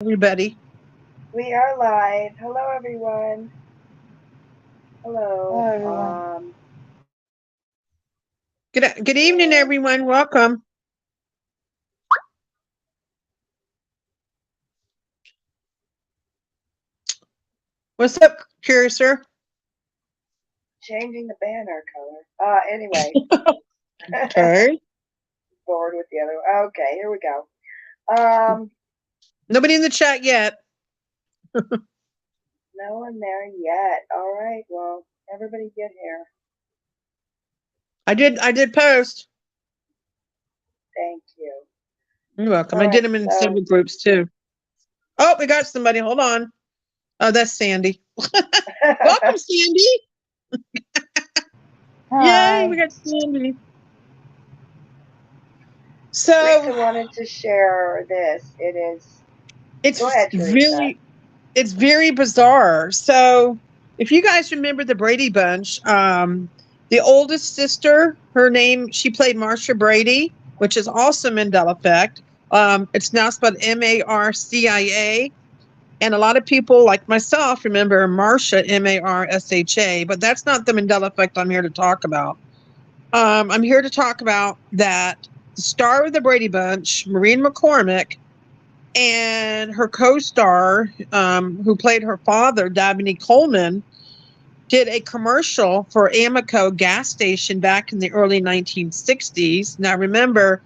Everybody. We are live. Hello, everyone. Hello, Hello. everyone. Good evening, Yeah. everyone. Welcome. What's up, Curiouser? Changing the banner color. Anyway, Okay. bored with the other. Okay, here we go. Um, Nobody in the chat yet. no one there yet. All right. Well, everybody get here. I did post. Thank you. You're welcome. All I did right. them in So, several groups too. Oh, we got somebody. Hold on. Oh, that's Sandy. Welcome, Sandy. Yay, we Hi. got Sandy. So Teresa wanted to share this. It is. Go it's ahead, Teresa. very bizarre. So if you guys remember the Brady Bunch, the oldest sister, she played Marsha Brady, which is also Mandela Effect. It's now spelled Marcia, and a lot of people like myself remember Marsha, Marsha, but that's not the Mandela Effect I'm here to talk about. I'm here to talk about that the star of the Brady Bunch, Maureen McCormick, and her co-star, who played her father, Dabney Coleman, did a commercial for Amoco gas station back in the early 1960s. Now, remember,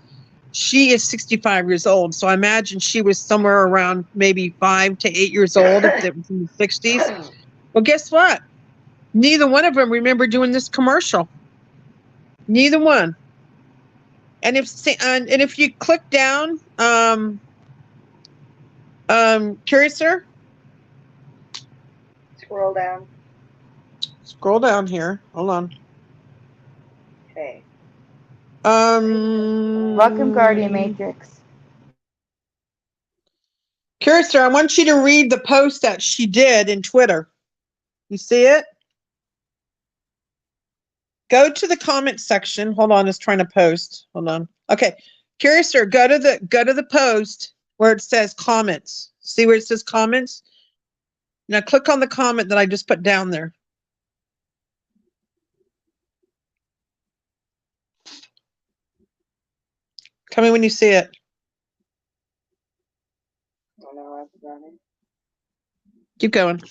she is 65 years old, so I imagine she was somewhere around maybe 5 to 8 years old if it was in the 60s. Well, guess what? Neither one of them remember doing this commercial. Neither one. And if you click down, Curiouser, Scroll down. scroll down here. Hold on. Okay. Welcome, Guardian Um, Matrix. Curiouser, I want you to read the post that she did in Twitter. You see it? Go to the comment section. Hold on, it's trying to post. Hold on. Okay. Curiouser, go to the post where it says comments. See where it says comments? Now click on the comment that I just put down there. Tell me when you see it. Oh no, I was running. Keep going.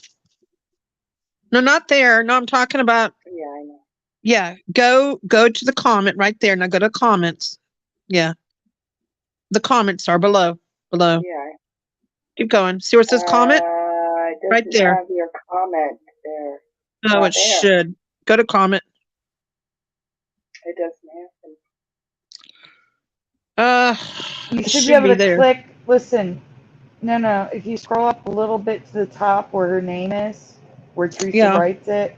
No, not there. No, I'm talking about. Yeah, I know. Yeah, go to the comment right there. Now go to comments. Yeah, the comments are below. Below. Yeah. Keep going. See where it says comment? It Right doesn't there. have your comment there. Oh, Not it there. should. Go to comment. It doesn't happen. You It should be should able be to there. click. Listen, no. If you scroll up a little bit to the top where her name is, where Teresa Yeah. writes it,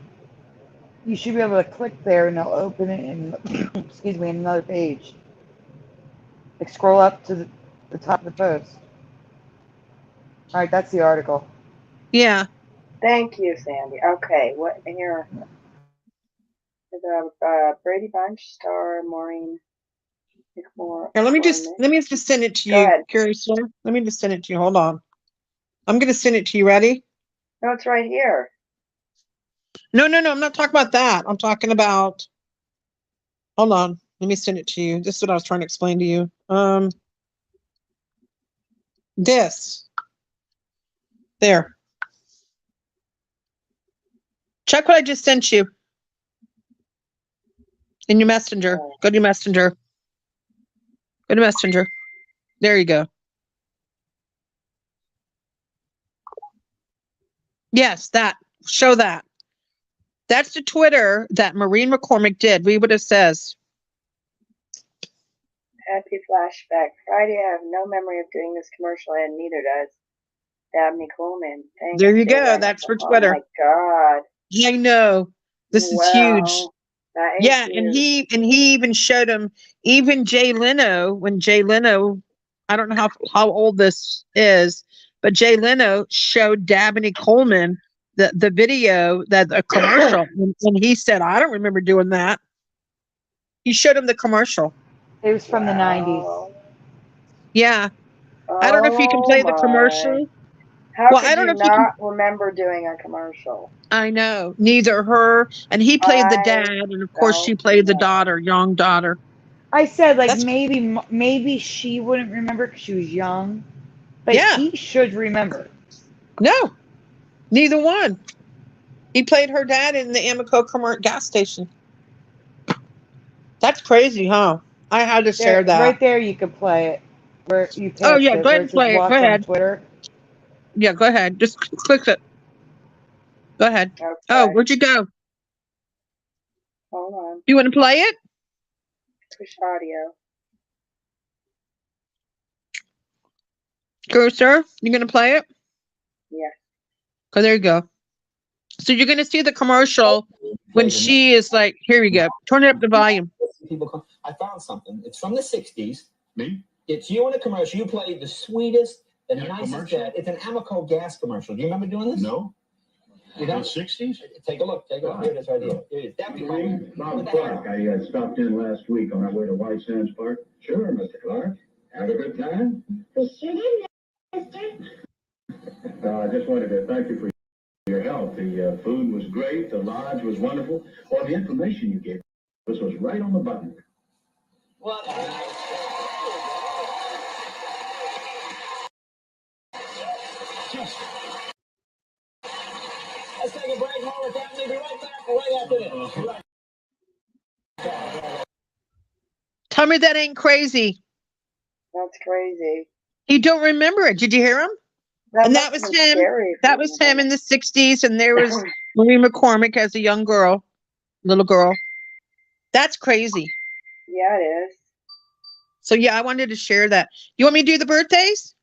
you should be able to click there and it'll open it in, excuse me, in another page. Like scroll up to the top of the post. All right, that's the article. Yeah. Thank you, Sandy. Okay, what here? The Brady Bunch star Maureen Here, McCormick. let me just send it to Go you, ahead. Curious. Let me just send it to you. Hold on. I'm gonna send it to you. Ready? No, it's right here. No. I'm not talking about that. I'm talking about. Hold on. Let me send it to you. This is what I was trying to explain to you. This. There. Check what I just sent you in your messenger. Go to your messenger. Go to messenger. There you go. Yes, that. Show that. That's the Twitter that Maureen McCormick did. Read what it says. Happy flashback. Friday, I have no memory of doing this commercial, and neither does Dabney Coleman. Thanks, There you Jay go. That's Danielson. for Oh my Twitter. God. I know. This is huge. Wow. That is Yeah, and huge. he even showed him. Even Jay Leno, when Jay Leno, I don't know how old this is, but Jay Leno showed Dabney Coleman the video, that a commercial, and he said, "I don't remember doing that." He showed him the commercial. It was from the 90s. Wow. Yeah. I don't know if you can Oh play the my. commercial. How Well, I could don't know you if you can. not remember doing a commercial? I know. Neither her and he played the dad, I and of course she don't played the know. daughter, young daughter. I said like That's maybe she wouldn't remember because she was young, but yeah. he should remember. No, neither one. He played her dad in the Amoco gas station. That's crazy, huh? I had to share There, that. right there, you could play it where you Oh picked yeah, it, go where ahead it and says play it. Go watch on ahead. Twitter. Yeah, go ahead. Just click it. Go ahead. Oh, Okay. where'd you go? Hold on. You want to play it? Push audio. Cursor, you gonna play it? Yeah. Oh, there you go. So you're gonna see the commercial when she is like, here you go. Turn it up the volume. People come, I found something. It's from the 60s. Me? It's you in a commercial. You played the sweetest, the nicest dad. It's an Amoco gas commercial. Do you remember doing this? No. You The don't? 60s? Take a look. Take a look. Here it is right here. Here it is. Deputy Mike. Bob Clark. I stopped in last week on our way to White Sands Park. Sure, Mr. Clark. Have a good time? We sure did, mister. I just wanted to thank you for your help. The food was great. The lodge was wonderful. All the information you gave us was right on the button. What? Let's take a break. More with that. We'll be right back right after this. Tell me that ain't crazy. That's crazy. You don't remember it. Did you hear him? And that was must have been him. scary That for was you. him in the 60s, and there was Marie McCormick as a young girl, little girl. That's crazy. Yeah, it is. So yeah, I wanted to share that. You want me to do the birthdays?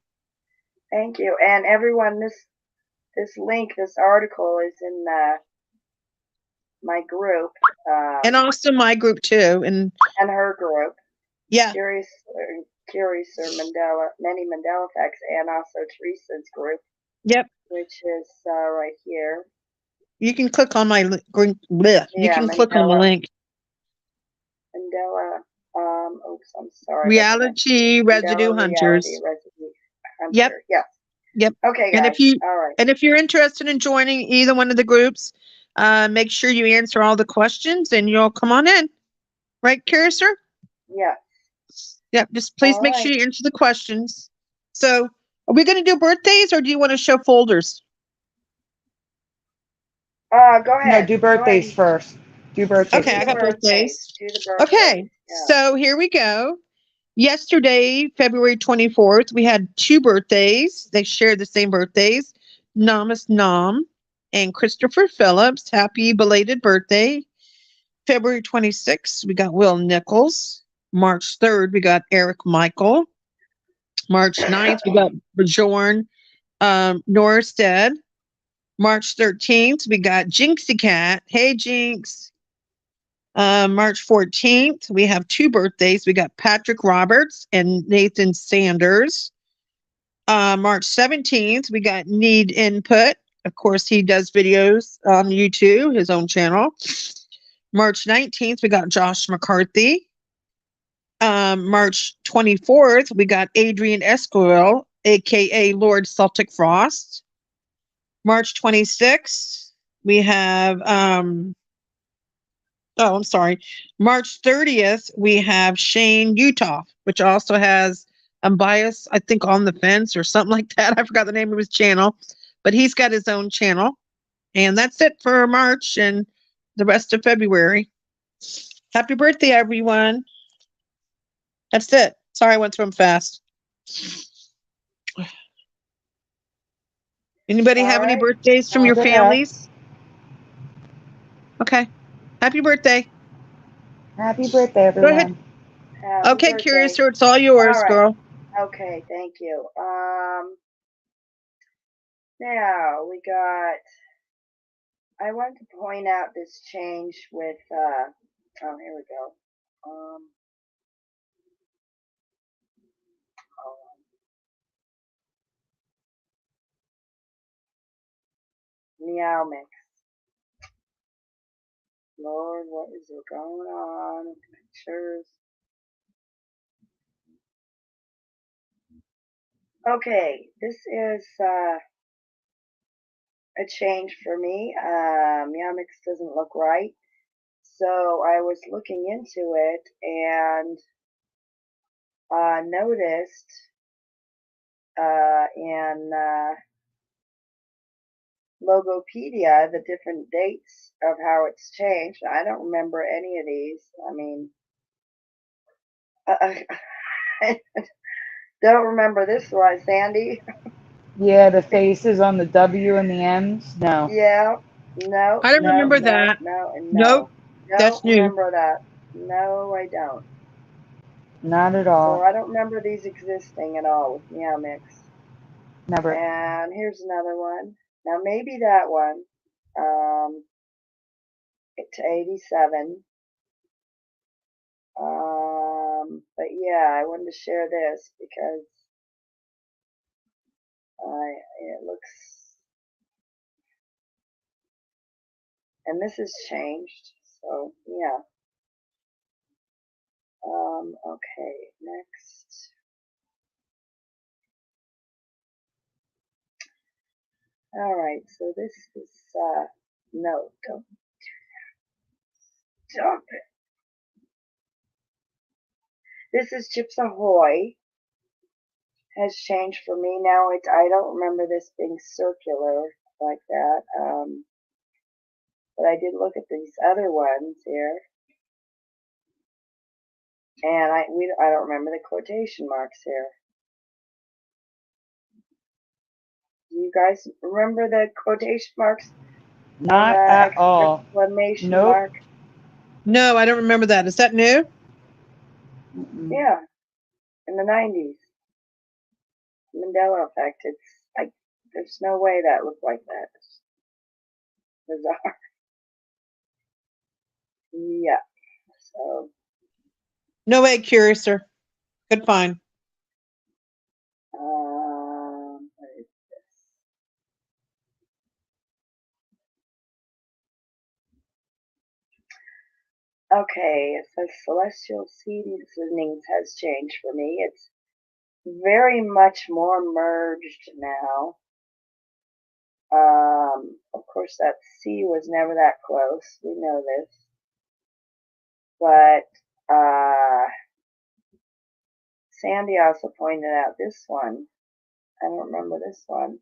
Thank you. And everyone, this link, this article is in my group. And also my group too. And her group. yeah. Curious or Mandela, many Mandela Effects, and also Teresa's group. Yep. Which is right here. You can click on my link. You can click on the link. Mandela. Oops, I'm sorry. Reality Residue Hunters. Reality Residue Hunter. Yep. Yes. Yep. Okay, guys. All right. And if you're interested in joining either one of the groups, make sure you answer all the questions and you'll come on in. Right, Curiouser? Yeah. Yep. Just please All make right. sure you answer the questions. So are we going to do birthdays or do you want to show folders? Go ahead. No, do birthdays first. Do birthdays. Okay, I got birthdays. Do the birthdays. Okay, so here we go. Yesterday, February 24th, we had two birthdays. They shared the same birthdays. Namas Nam and Christopher Phillips. Happy belated birthday. February 26th, we got Will Nichols. March 3rd, we got Eric Michael. March 9th, we got Bjorn Norstead. March 13th, we got Jinxie Cat. Hey, Jinx. March 14th, we have two birthdays. We got Patrick Roberts and Nathan Sanders. March 17th, we got Need Input. Of course, he does videos on YouTube, his own channel. March 19th, we got Josh McCarthy. March 24th, we got Adrian Esquivel, aka Lord Celtic Frost. March 26th, we have I'm sorry. March 30th, we have Shane Utah, which also has Bias, I think, on the Fence or something like that. I forgot the name of his channel, but he's got his own channel. And that's it for March and the rest of February. Happy birthday, everyone. That's it. Sorry, I went through them fast. Anybody have any birthdays from your families? Okay. Happy birthday. Happy birthday, Go ahead. everyone. Okay, Curious, it's all yours, girl. Okay, thank you. Now we got. I want to point out this change with. Oh, here we go. Meow Mix. Lord, what is it going on with pictures? Okay, this is a change for me. Yamix doesn't look right. So I was looking into it and noticed in Logopedia the different dates of how it's changed. I don't remember any of these. I mean, I don't remember this one, Sandy. Yeah, the faces on the W and the M's. No. Yeah, no, I don't no, remember no, that. no, and Nope. no. Don't That's new. remember that. No, I don't. Not at So all. I don't remember these existing at all with Meow Mix. Never. And here's another one. Now maybe that one. To 87. But yeah, I wanted to share this because it looks, and this has changed. So yeah. Okay, next. All right, so this is no, don't stop it. This is Chips Ahoy. Has changed for me now. I don't remember this being circular like that. But I did look at these other ones here, and I don't remember the quotation marks here. Do you guys remember the quotation marks? Not at all. Exclamation Nope. mark. No, I don't remember that. Is that new? Mm-mm. Yeah, in the 90s. Mandela Effect. It's like there's no way that looked like that. It's bizarre. Yeah. So No way, Curiouser. Good find. what is this? Okay, it says celestial seasonings has changed for me. It's very much more merged now. Of course, that C was never that close. We know this. But Sandy also pointed out this one. I don't remember this one.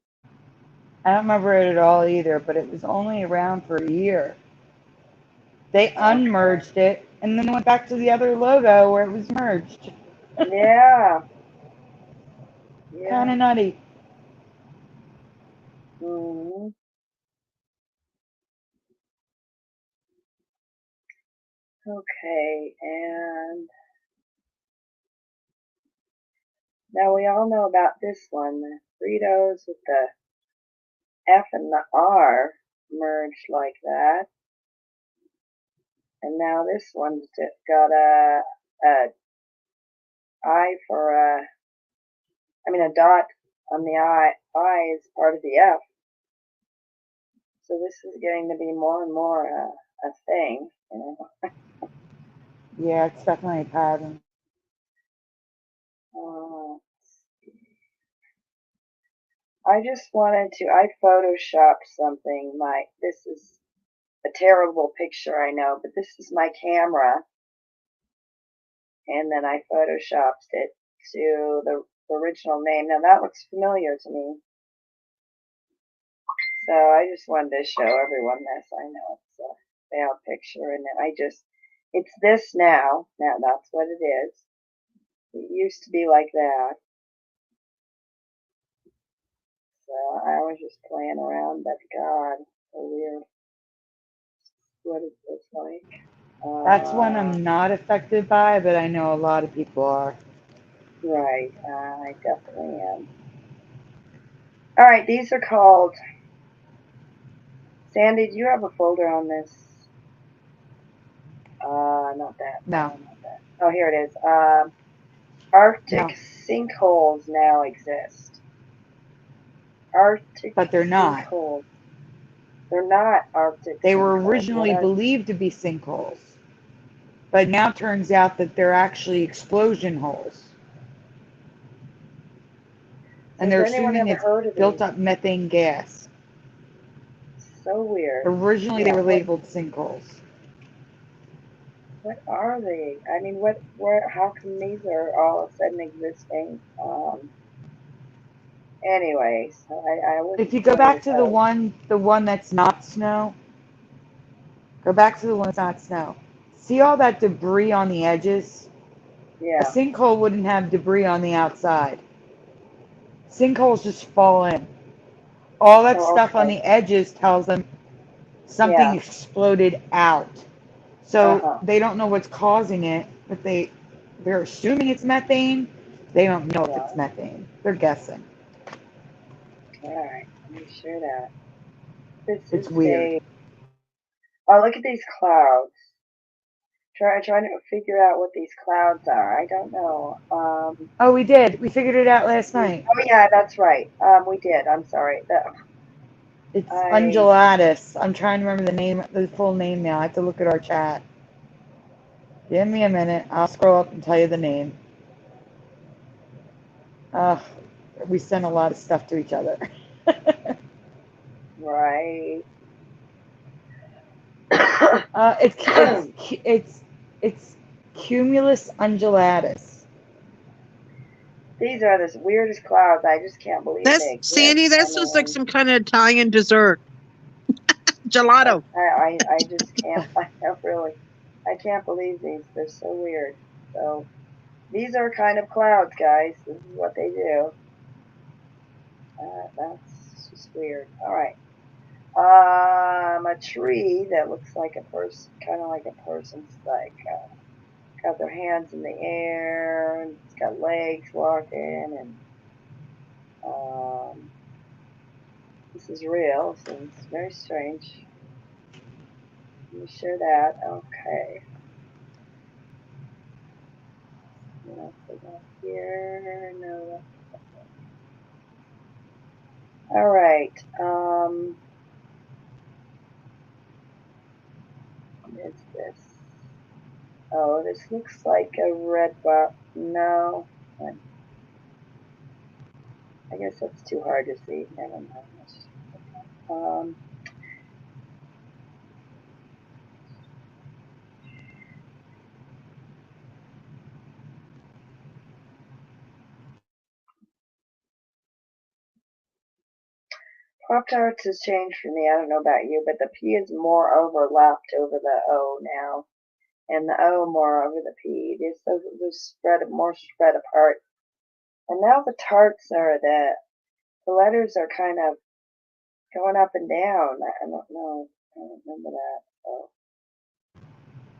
I don't remember it at all either, but it was only around for a year. They unmerged it and then went back to the other logo where it was merged. Yeah. Kind of nutty. Mm-hmm. Okay, and now we all know about this one. The Fritos with the F and the R merged like that. And now this one's got a I for a dot on the I is part of the F. So this is getting to be more and more a thing, you know. Yeah, it's definitely a pattern. I just wanted to, I photoshopped something. This is a terrible picture, I know, but this is my camera. And then I photoshopped it to the original name. Now that looks familiar to me. So I just wanted to show everyone this. I know it's a bad picture, and it's this now. Now that's what it is. It used to be like that. So I was just playing around, but God, so weird. What is this like? That's one I'm not affected by, but I know a lot of people are. Right, I definitely am. All right, these are called. Sandy, do you have a folder on this? Not that. No. Not that. Oh, here it is. Arctic No. sinkholes now exist. Arctic But they're not. sinkholes. They're not Arctic They were sinkholes. originally believed to be sinkholes, but now turns out that they're actually explosion holes. And Has they're anyone assuming ever it's heard of built these? up methane gas. So weird. Originally, Yeah, they were labeled sinkholes. what are they? I mean, how come these are all of a sudden existing? Anyways, I If wouldn't you go say back to the that. one that's not snow, go back to the one that's not snow. See all that debris on the edges? A Yeah. sinkhole wouldn't have debris on the outside. Sinkholes just fall in. All that Oh, stuff on okay. the edges tells them something Yeah. exploded out. So Uh-huh. they don't know what's causing it, but they're assuming it's methane. They don't know if Yeah. it's methane. They're guessing. All right. Let me share that. This It's is weird. oh, look at these clouds. Trying to figure out what these clouds are. I don't know. Oh, we did. We figured it out last night. Oh yeah, that's right. We did. I'm sorry. It's I undulatus. I'm trying to remember the full name now. I have to look at our chat. Give me a minute. I'll scroll up and tell you the name. We send a lot of stuff to each other. right. It's cumulus undulatus. These are the weirdest clouds. I just can't believe That's they exist. Sandy. That I sounds like mean, some kind of Italian dessert. Gelato. I just can't. I don't really. I can't believe these. They're so weird. So these are kind of clouds, guys. This is what they do. That's just weird. All right. A tree that looks like a person, kind of like a person's like got their hands in the air and it's got legs walking and this is real, so it's very strange. Let me share that. Okay. What else we got here? No. All right. What is this? Oh, this looks like a red box. No. I guess that's too hard to see. Never mind. Pop-Tarts has changed for me. I don't know about you, but the P is more overlapped over the O now, and the O more over the P. They're more spread apart. And now the tarts are the letters are kind of going up and down. I don't know. I don't remember that. So.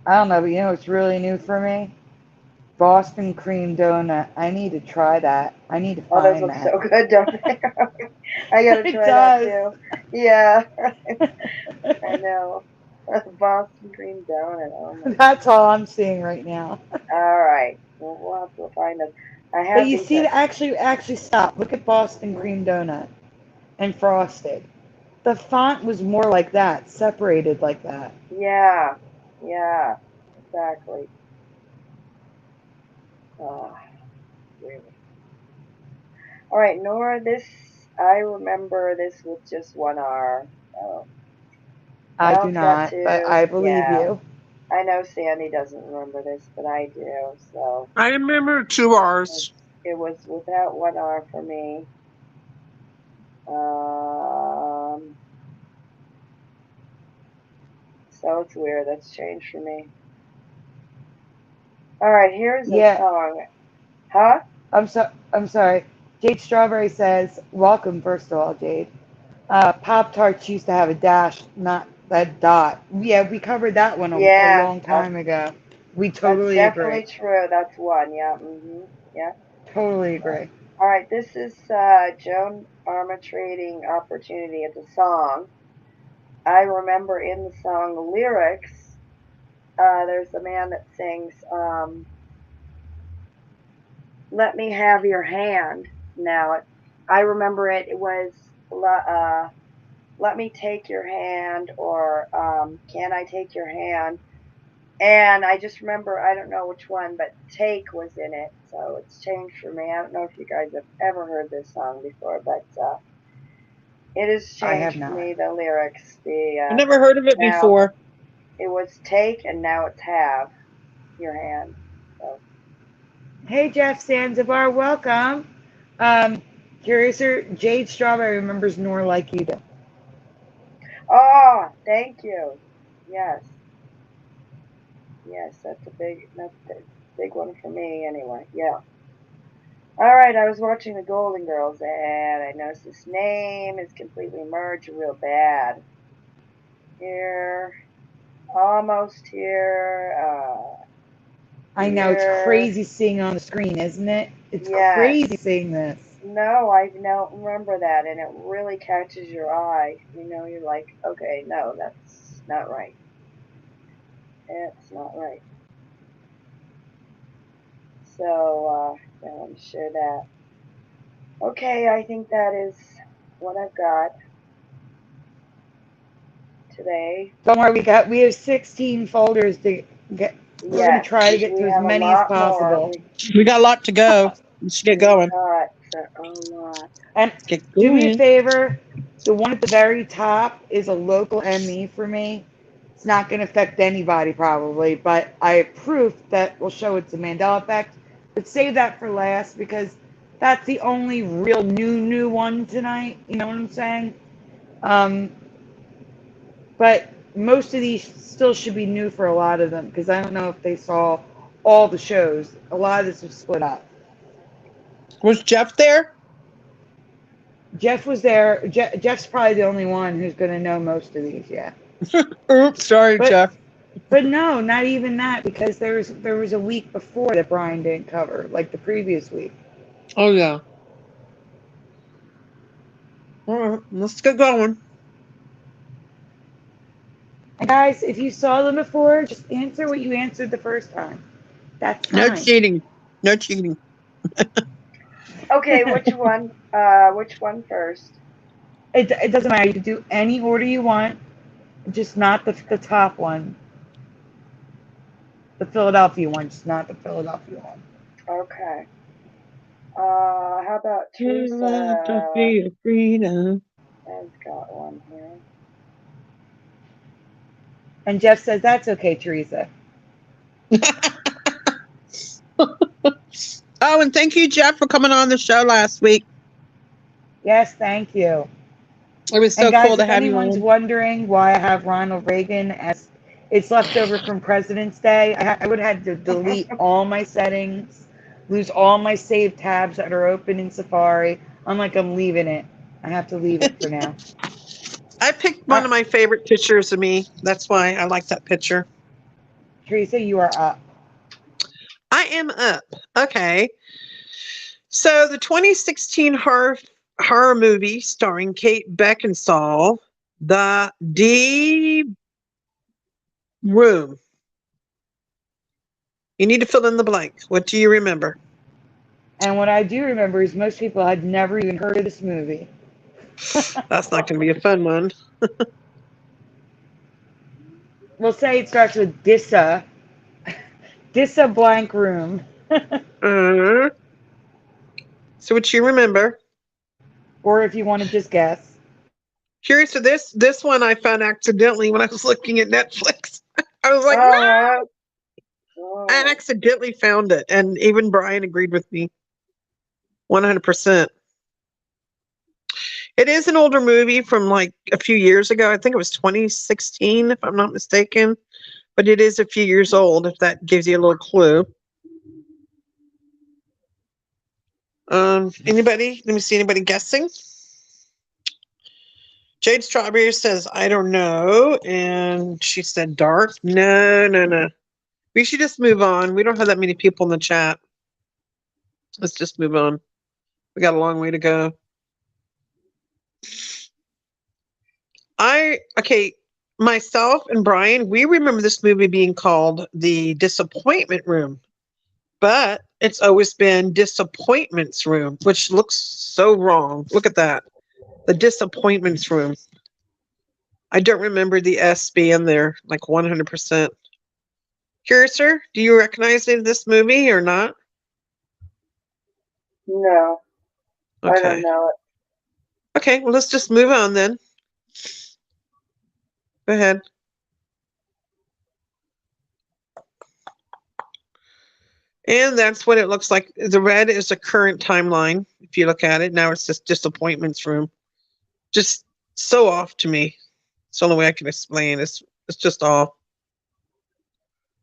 I don't know, but you know what's really new for me? Boston cream donut. I need to try that. I need to Oh, those find look that. so good, don't they? I gotta It try that does. too. Yeah, I know. Boston cream donut. Oh my That's all I'm seeing right now. All right. Well, we'll have to find them. I But have you these see, at. actually stop. Look at Boston cream donut and frosted. The font was more like that, separated like that. Yeah. Yeah. Exactly. Oh, really. All right, Nora. I remember this with just one R. Oh, I do Al's got not, but two. I believe Yeah. you. I know Sandy doesn't remember this, but I do. So I remember 2 R's. it was without one R for me. So it's weird. That's changed for me. All right, here's a Yeah, song. Huh? I'm sorry. Jade Strawberry says, "Welcome, first of all, Jade." Pop Tarts used to have a dash, not that dot. Yeah, we covered that one a Yeah, long time ago. We that's totally agree. definitely true. That's one. Yeah. Mhm. Yeah. Totally agree. All right. This is Joan Armatrading Opportunity. It's a song. I remember in the song the lyrics. There's a man that sings, "Let me have your hand." Now, I remember it. It was "Let me take your hand" or "Can I take your hand?" And I just remember, I don't know which one, but "take" was in it. So it's changed for me. I don't know if you guys have ever heard this song before, but it has I have changed for not. me, the lyrics. I never heard of it now, before. It was take and now it's have your hand. So. Hey, Jeff Sanzibar, welcome. Curiouser, Jade Strawberry remembers Nor Like You Do. Oh, thank you. Yes. Yes, that's a big one for me anyway. Yeah. All right, I was watching the Golden Girls and I noticed this name is completely merged real bad. Here, almost here. I know, it's Here. crazy seeing it on the screen, isn't it? It's Yes. crazy seeing this. No, I don't remember that, and it really catches your eye. You know, you're like, okay, no, that's not right. It's not right. So, yeah, let me share that. Okay, I think that is what I've got today. Don't worry, we have 16 folders to get. We're going to try to get to as many as possible. We got a lot to go. Let's get going. Got a lot. And Get do me a going. favor. The one at the very top is a local ME for me. It's not going to affect anybody probably, but I have proof that will show it's a Mandela Effect. But save that for last because that's the only real new one tonight. You know what I'm saying? But most of these still should be new for a lot of them because I don't know if they saw all the shows. A lot of this was split up. Was Jeff there? Jeff was there. Jeff's probably the only one who's going to know most of these, yeah. Oops, sorry, Jeff. But no, not even that because there was a week before that Brian didn't cover, like the previous week. Oh, yeah. All right, let's get going. And guys, if you saw them before, just answer what you answered the first time. That's fine. No cheating. No cheating. Okay, which one? Which one first? It doesn't matter. You can do any order you want, just not the top one. The Philadelphia one, just not the Philadelphia one. Okay. How about Teresa? Freedom. Has got one here. And Jeff says, that's okay, Teresa. Oh, and thank you, Jeff, for coming on the show last week. Yes, thank you. It was so and guys, cool to if have you anyone's on. wondering why I have Ronald Reagan as it's left over from President's Day, I would have had to delete all my settings, lose all my saved tabs that are open in Safari. I'm leaving it. I have to leave it for now. I picked one of my favorite pictures of me. That's why I like that picture. Teresa, you are up. I am up. Okay. So the 2016 horror movie starring Kate Beckinsale, The Room. You need to fill in the blank. What do you remember? And what I do remember is most people had never even heard of this movie. That's not going to be a fun one. We'll say it starts with Dissa. Dissa blank room. So what you remember? Or if you want to just guess. Curious for this one I found accidentally when I was looking at Netflix. I was like, no! I accidentally found it. And even Brian agreed with me 100%. It is an older movie from like a few years ago. I think it was 2016, if I'm not mistaken. But it is a few years old, if that gives you a little clue. Anybody? Let me see anybody guessing. Jade Strawberry says, I don't know. And she said dark. No. We should just move on. We don't have that many people in the chat. Let's just move on. We got a long way to go. Myself and Brian, we remember this movie being called The Disappointment Room. But it's always been Disappointments Room, which looks so wrong. Look at that. The Disappointments Room. I don't remember the S being there, like 100%. Curiouser, do you recognize this movie or not? No, I don't Okay. know it. Okay, well, let's just move on then. Go ahead. And that's what it looks like. The red is the current timeline. If you look at it, now it's just disappointments room. Just so off to me. It's the only way I can explain. It's just off.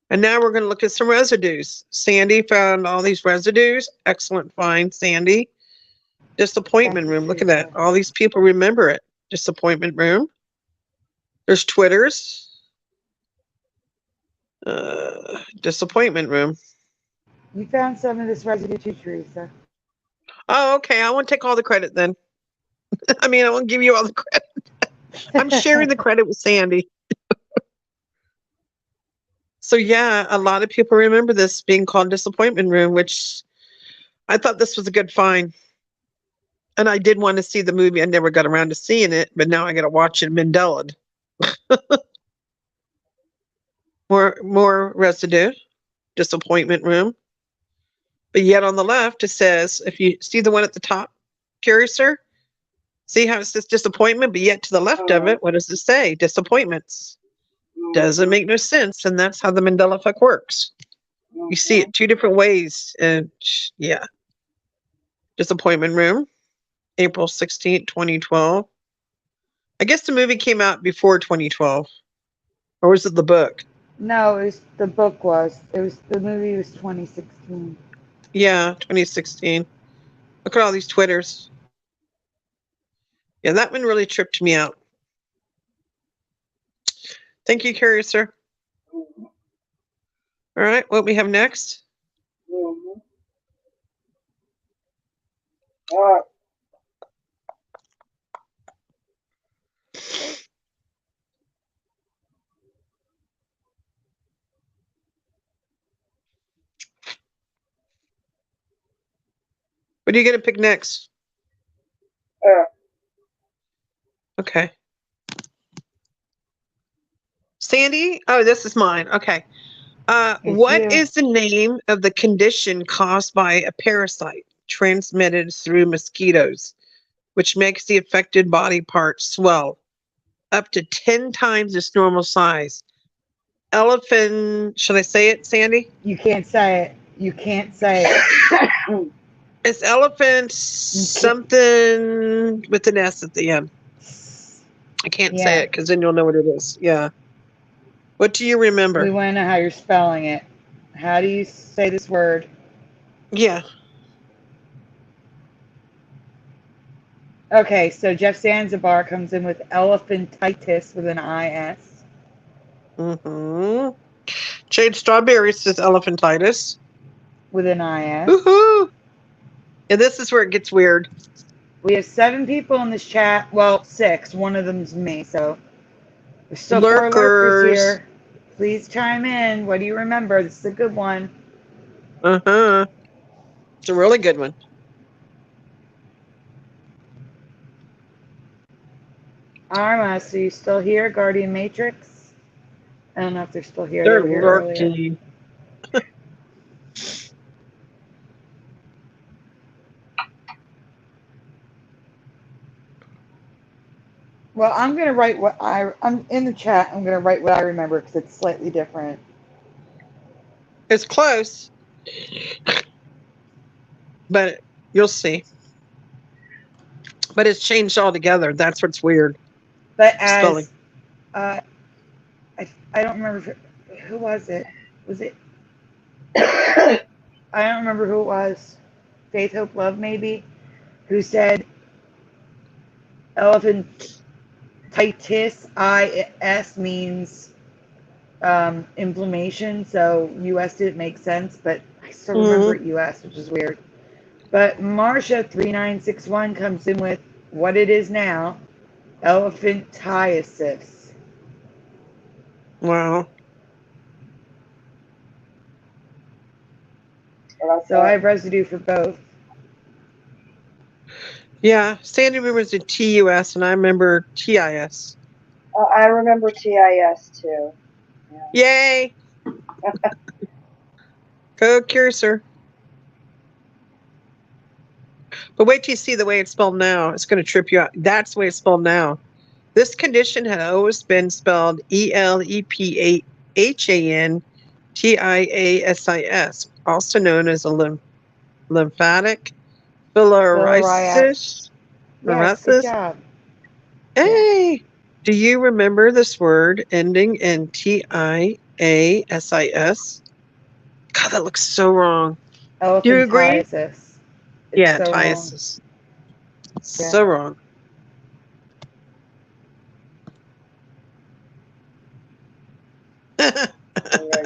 And now we're going to look at some residues. Sandy found all these residues. Excellent find, Sandy. Disappointment room. Look at that. All these people remember it. Disappointment room. There's Twitters. Disappointment room. You found some of this residue too, Teresa. Oh, okay. I won't take all the credit then. I mean, I won't give you all the credit. I'm sharing the credit with Sandy. So yeah, a lot of people remember this being called Disappointment Room, which I thought this was a good find. And I did want to see the movie. I never got around to seeing it, but now I got to watch it. Mandela. more residue. Disappointment Room. But yet on the left, it says, if you see the one at the top, Curiouser, see how it says disappointment, but yet to the left of it, what does it say? Disappointments. Doesn't make no sense. And that's how the Mandela Effect works. You see it two different ways. And yeah. Disappointment Room, April 16th, 2012. I guess the movie came out before 2012. Or was it the book? No, it was, the book was. The movie was 2016. Yeah, 2016. Look at all these Twitters. Yeah, that one really tripped me out. Thank you, Curiouser. All right, what we have next? What are you going to pick next? Okay. Sandy? Oh, this is mine. Okay. What is the name of the condition caused by a parasite transmitted through mosquitoes, which makes the affected body part swell up to 10 times its normal size? Elephant, should I say it, Sandy? You can't say it. You can't say it. It's elephant something with an S at the end. I can't say it because then you'll know what it is. Yeah. What do you remember? We want to know how you're spelling it. How do you say this word? Yeah. Okay, so Jeff Zanzibar comes in with elephantitis with an IS. Mm-hmm. Jade Strawberry says elephantitis. With an IS. Woohoo! And this is where it gets weird. We have 7 people in this chat. Well, 6. One of them's me, so there's still 4 lurkers here. Please chime in. What do you remember? This is a good one. Uh-huh. It's a really good one. Arma, so you still here? Guardian Matrix? I don't know if they're still here. They're here lurking. Well, I'm going to write what I'm in the chat. I'm going to write what I remember because it's slightly different. It's close. But you'll see. But it's changed altogether. That's what's weird. But as I don't remember who was it. Was it? I don't remember who it was. Faith, Hope, Love, maybe, who said elephantitis IS means inflammation. So US didn't make sense, but I still remember it US, which is weird. But Marsha3961 comes in with what it is now, elephantiasis. Wow. So I have residue for both. Yeah, Sandy remembers the TUS, and I remember TIS. I remember TIS too. Yeah. Yay! Go, Curiouser. But wait till you see the way it's spelled now. It's going to trip you out. That's the way it's spelled now. This condition had always been spelled ELEPHANTIASIS, also known as a lymphatic filariasis. Yes, good job. Hey, do you remember this word ending in TIASIS? God, that looks so wrong. Do you agree? Elephantiasis. Yeah, so wrong. tiasis. So wrong.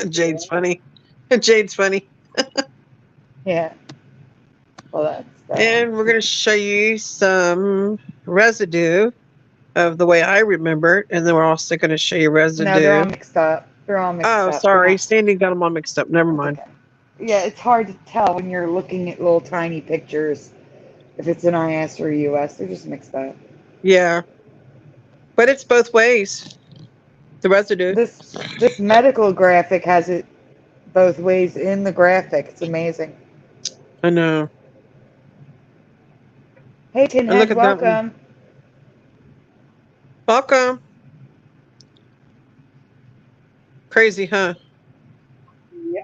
Jade's funny. Jade's funny. Yeah. Well, that's that. And we're going to show you some residue of the way I remember it, and then we're also going to show you residue. No, they're all mixed up. Oh, sorry. Sandy got them all mixed up. Never mind. Okay. Yeah, it's hard to tell when you're looking at little tiny pictures if it's an IS or US. They're just mixed up. Yeah. But it's both ways. The residue. This medical graphic has it both ways in the graphic. It's amazing. I know. Hey, Tinhead, welcome. Welcome. Crazy, huh? Yeah.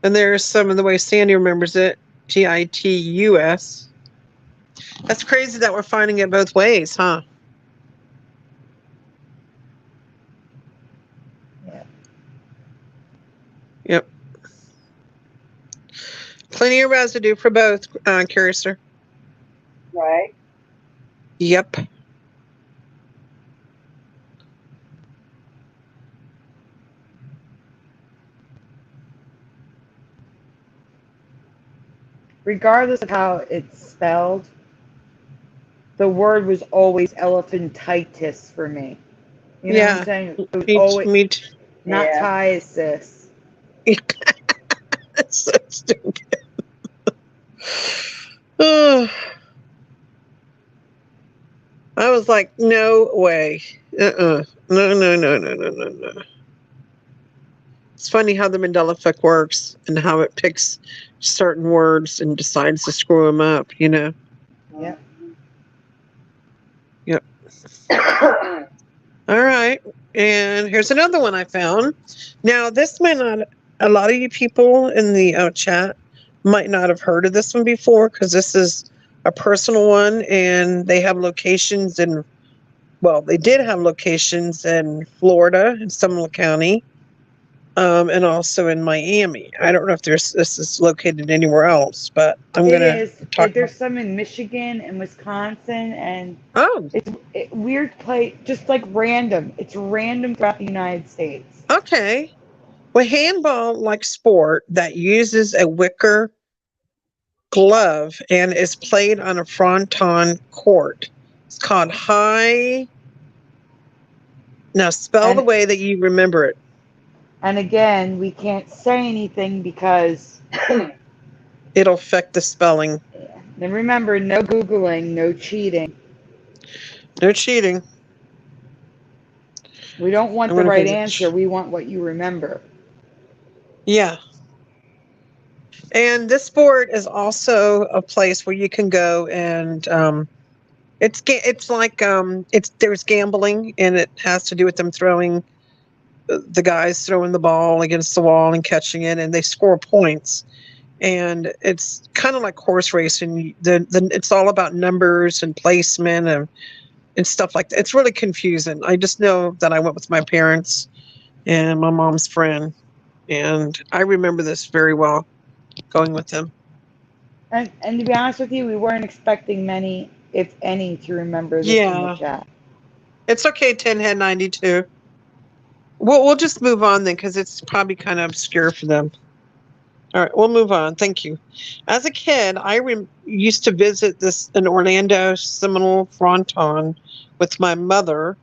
And there's some of the way Sandy remembers it. GITUS. That's crazy that we're finding it both ways, huh? Yeah. Yep. Plenty of residue for both, Curiouser. Right. Yep. Regardless of how it's spelled, the word was always elephantitis for me. You know what I'm saying? It was always not tiasis. That's so stupid. I was like, no way. No. It's funny how the Mandela Effect works and how it picks certain words and decides to screw them up, you know? Yep. Yep. All right. And here's another one I found. Now, this might not, a lot of you people in the chat might not have heard of this one before because this is a personal one and they have locations in, well, they did have locations in Florida, in Seminole County, and also in Miami. I don't know if this is located anywhere else, but I'm going to talk. There's some in Michigan and Wisconsin, and it's weird place, just like random. It's random throughout the United States. Okay. Well, handball, like sport that uses a wicker glove and is played on a fronton court. It's called high. Now spell the way that you remember it. And again, we can't say anything because it'll affect the spelling. Yeah. And remember, no Googling, no cheating. No cheating. We don't want the right answer. We want what you remember. Yeah. And this board is also a place where you can go and it's like there's gambling and it has to do with them throwing the guys throwing the ball against the wall and catching it and they score points. And it's kind of like horse racing. It's all about numbers and placement and stuff like that. It's really confusing. I just know that I went with my parents and my mom's friend, and I remember this very well, going with them. And to be honest with you, we weren't expecting many, if any, to remember this in the chat. It's okay, 10head92. We'll just move on then, because it's probably kind of obscure for them. All right, we'll move on. Thank you. As a kid, I used to visit this in Orlando, Seminole Fronton with my mother.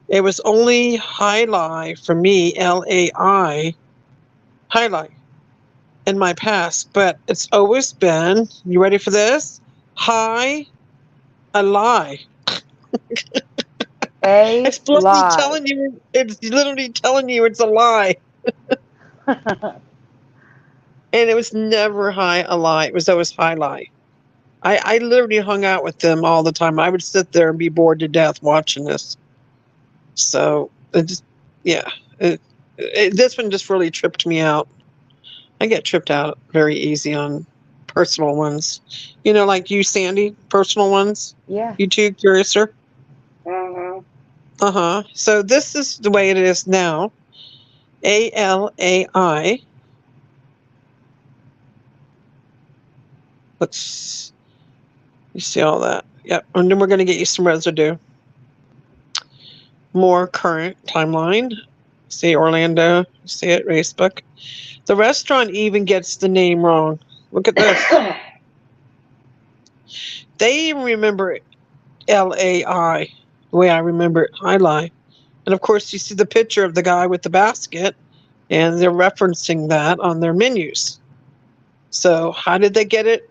It was only highlight for me, L-A-I, highlight in my past, but it's always been, you ready for this? Hi, a lie. It's literally telling you, it's a lie. And it was never high lie. It was always high lie. I literally hung out with them all the time. I would sit there and be bored to death watching this. So it just, yeah, this one just really tripped me out. I get tripped out very easy on personal ones. You know, like you, Sandy, personal ones. Yeah. You too, Curiouser. Mm-hmm. So this is the way it is now. ALAI. Let's you see all that. Yep. And then we're going to get you some residue. More current timeline. See Orlando. See it, Facebook. The restaurant even gets the name wrong. Look at this. They even remember LAI the way I remember it. I lie. And of course, you see the picture of the guy with the basket, and they're referencing that on their menus. So, how did they get it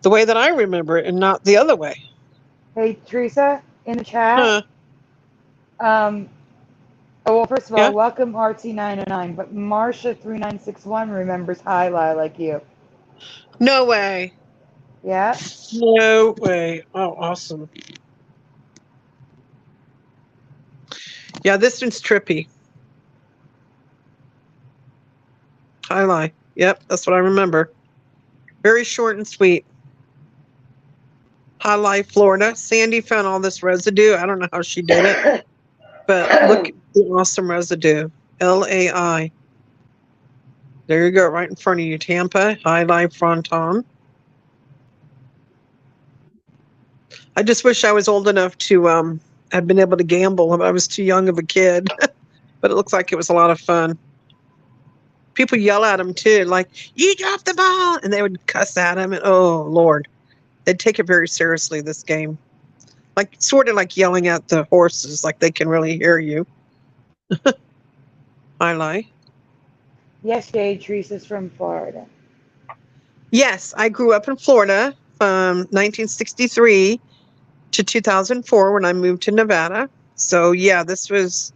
the way that I remember it and not the other way? Hey, Teresa, in the chat. Huh? Oh, well, first of all, Yeah? welcome RT909, but Marsha3961 remembers Highlight like you. No way. Yeah? No way. Oh, awesome. Yeah, this one's trippy. I lie. Yep, that's what I remember. Very short and sweet. Highlight, Florida. Sandy found all this residue. I don't know how she did it, but look at the awesome residue. LAI. There you go, right in front of you. Tampa, Highlight, Fronton. I just wish I was old enough to have been able to gamble. I was too young of a kid, but it looks like it was a lot of fun. People yell at them too, like, you dropped the ball, and they would cuss at him, and oh, Lord. They'd take it very seriously, this game. Like, sort of like yelling at the horses, like they can really hear you. I lie. Yes, Jade, Teresa's from Florida. Yes, I grew up in Florida from 1963 to 2004 when I moved to Nevada. So, yeah, this was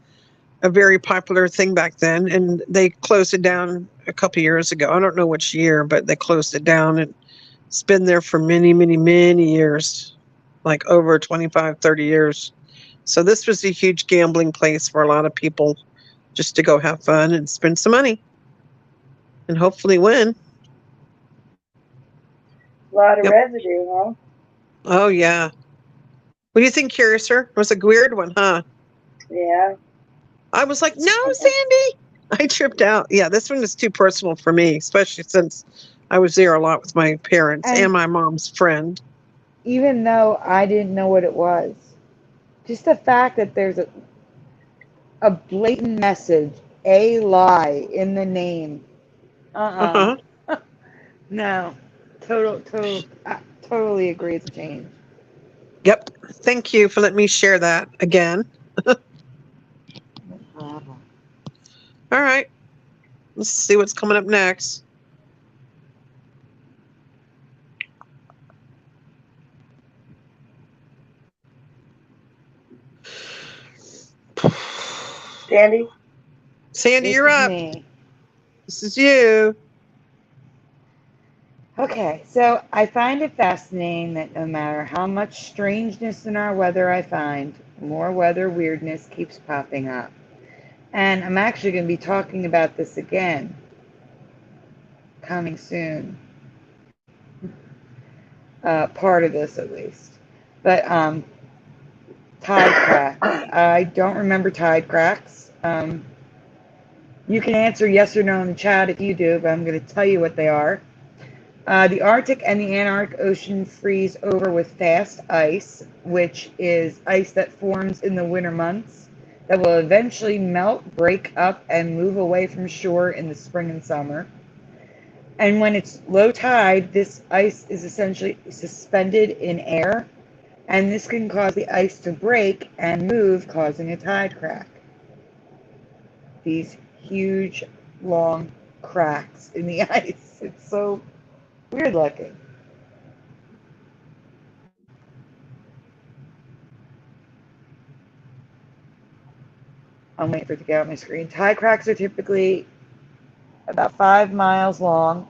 a very popular thing back then. And they closed it down a couple years ago. I don't know which year, but they closed it down. And it's been there for many, many, many years, like over 25, 30 years. So this was a huge gambling place for a lot of people just to go have fun and spend some money and hopefully win. A lot of Yep. residue, huh? Oh, yeah. What do you think, Curiouser? It was a weird one, huh? Yeah. I was like, no, Sandy. I tripped out. Yeah, this one is too personal for me, especially since I was there a lot with my parents and my mom's friend. Even though I didn't know what it was, just the fact that there's a blatant message, a lie in the name. Uh-huh. No. Totally agree it's a change. Yep. Thank you for letting me share that again. All right. Let's see what's coming up next. Sandy? Sandy, This you're is up. me. This is you. Okay, so I find it fascinating that no matter how much strangeness in our weather I find, more weather weirdness keeps popping up. And I'm actually going to be talking about this again, coming soon. Part of this, at least. But tide cracks. I don't remember tide cracks. You can answer yes or no in the chat if you do, but I'm going to tell you what they are. The Arctic and the Antarctic Ocean freeze over with fast ice, which is ice that forms in the winter months that will eventually melt, break up, and move away from shore in the spring and summer. And when it's low tide, this ice is essentially suspended in air, and this can cause the ice to break and move, causing a tide crack. These huge, long cracks in the ice. It's so weird looking. I'm waiting for it to get on my screen. Tide cracks are typically about 5 miles long,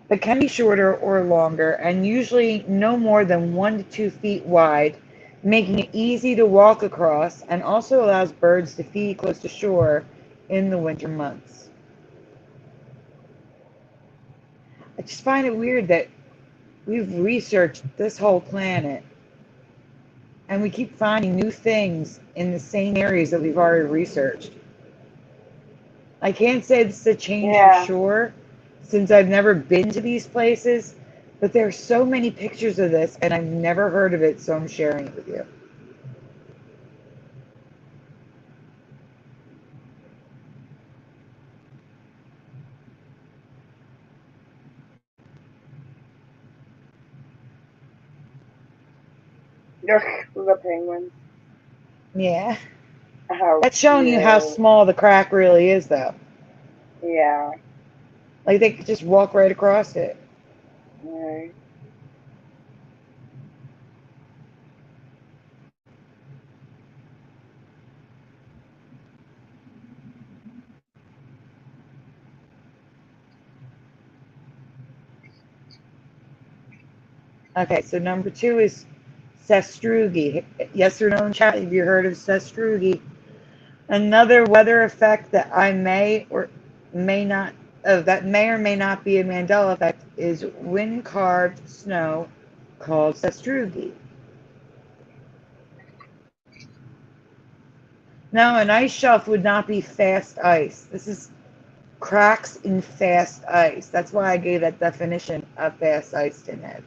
but can be shorter or longer, and usually no more than 1 to 2 feet wide, making it easy to walk across, and also allows birds to feed close to shore in the winter months. I just find it weird that we've researched this whole planet and we keep finding new things in the same areas that we've already researched. I can't say this is a change Yeah. for sure, since I've never been to these places, but there are so many pictures of this and I've never heard of it, so I'm sharing it with you. The penguins. Yeah. How That's showing you how cute. small the crack really is, though. Yeah. Like, they could just walk right across it. Right. Okay, so number 2 is sastrugi. Yes or no in chat, have you heard of sastrugi? Another weather effect that I may or may not, that may or may not be a Mandela effect is wind-carved snow called sastrugi. Now, an ice shelf would not be fast ice. This is cracks in fast ice. That's why I gave that definition of fast ice to Ned.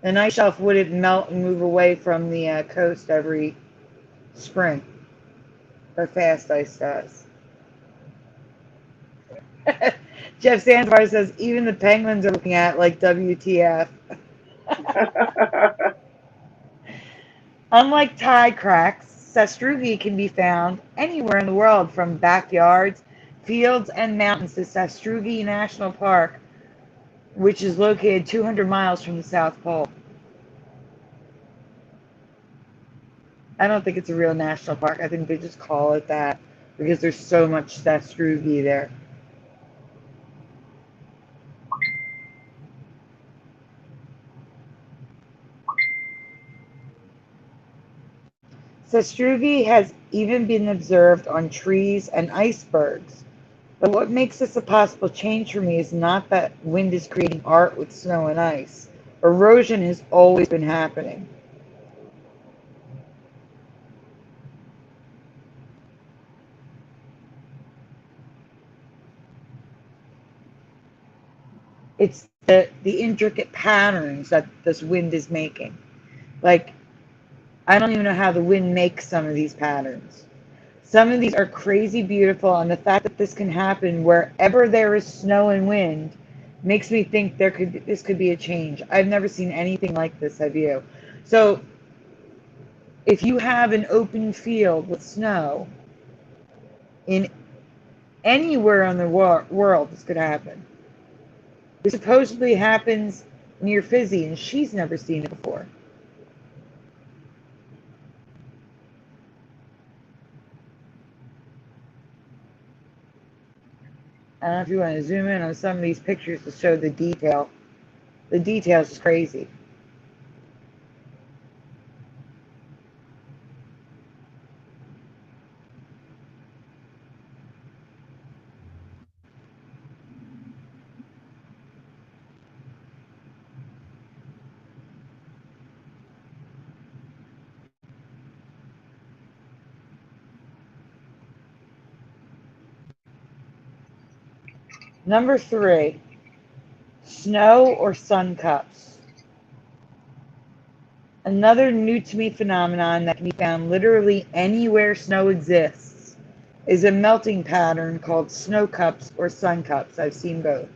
An ice shelf wouldn't melt and move away from the coast every spring, but fast ice does. Jeff Sandbar says, even the penguins are looking at it like WTF. Unlike tide cracks, sastrugi can be found anywhere in the world, from backyards, fields, and mountains to Sastrugi National Park, which is located 200 miles from the South Pole. I don't think it's a real national park. I think they just call it that because there's so much sastrugi there. Sastrugi has even been observed on trees and icebergs. But what makes this a possible change for me is not that wind is creating art with snow and ice. Erosion has always been happening. It's the intricate patterns that this wind is making. Like, I don't even know how the wind makes some of these patterns. Some of these are crazy beautiful, and the fact that this can happen wherever there is snow and wind makes me think this could be a change. I've never seen anything like this, have you? So if you have an open field with snow in anywhere in the world, this could happen. This supposedly happens near Fizzy, and she's never seen it before. I don't know if you want to zoom in on some of these pictures to show the detail. The detail is crazy. Number 3, snow or sun cups. Another new to me phenomenon that can be found literally anywhere snow exists is a melting pattern called snow cups or sun cups. I've seen both.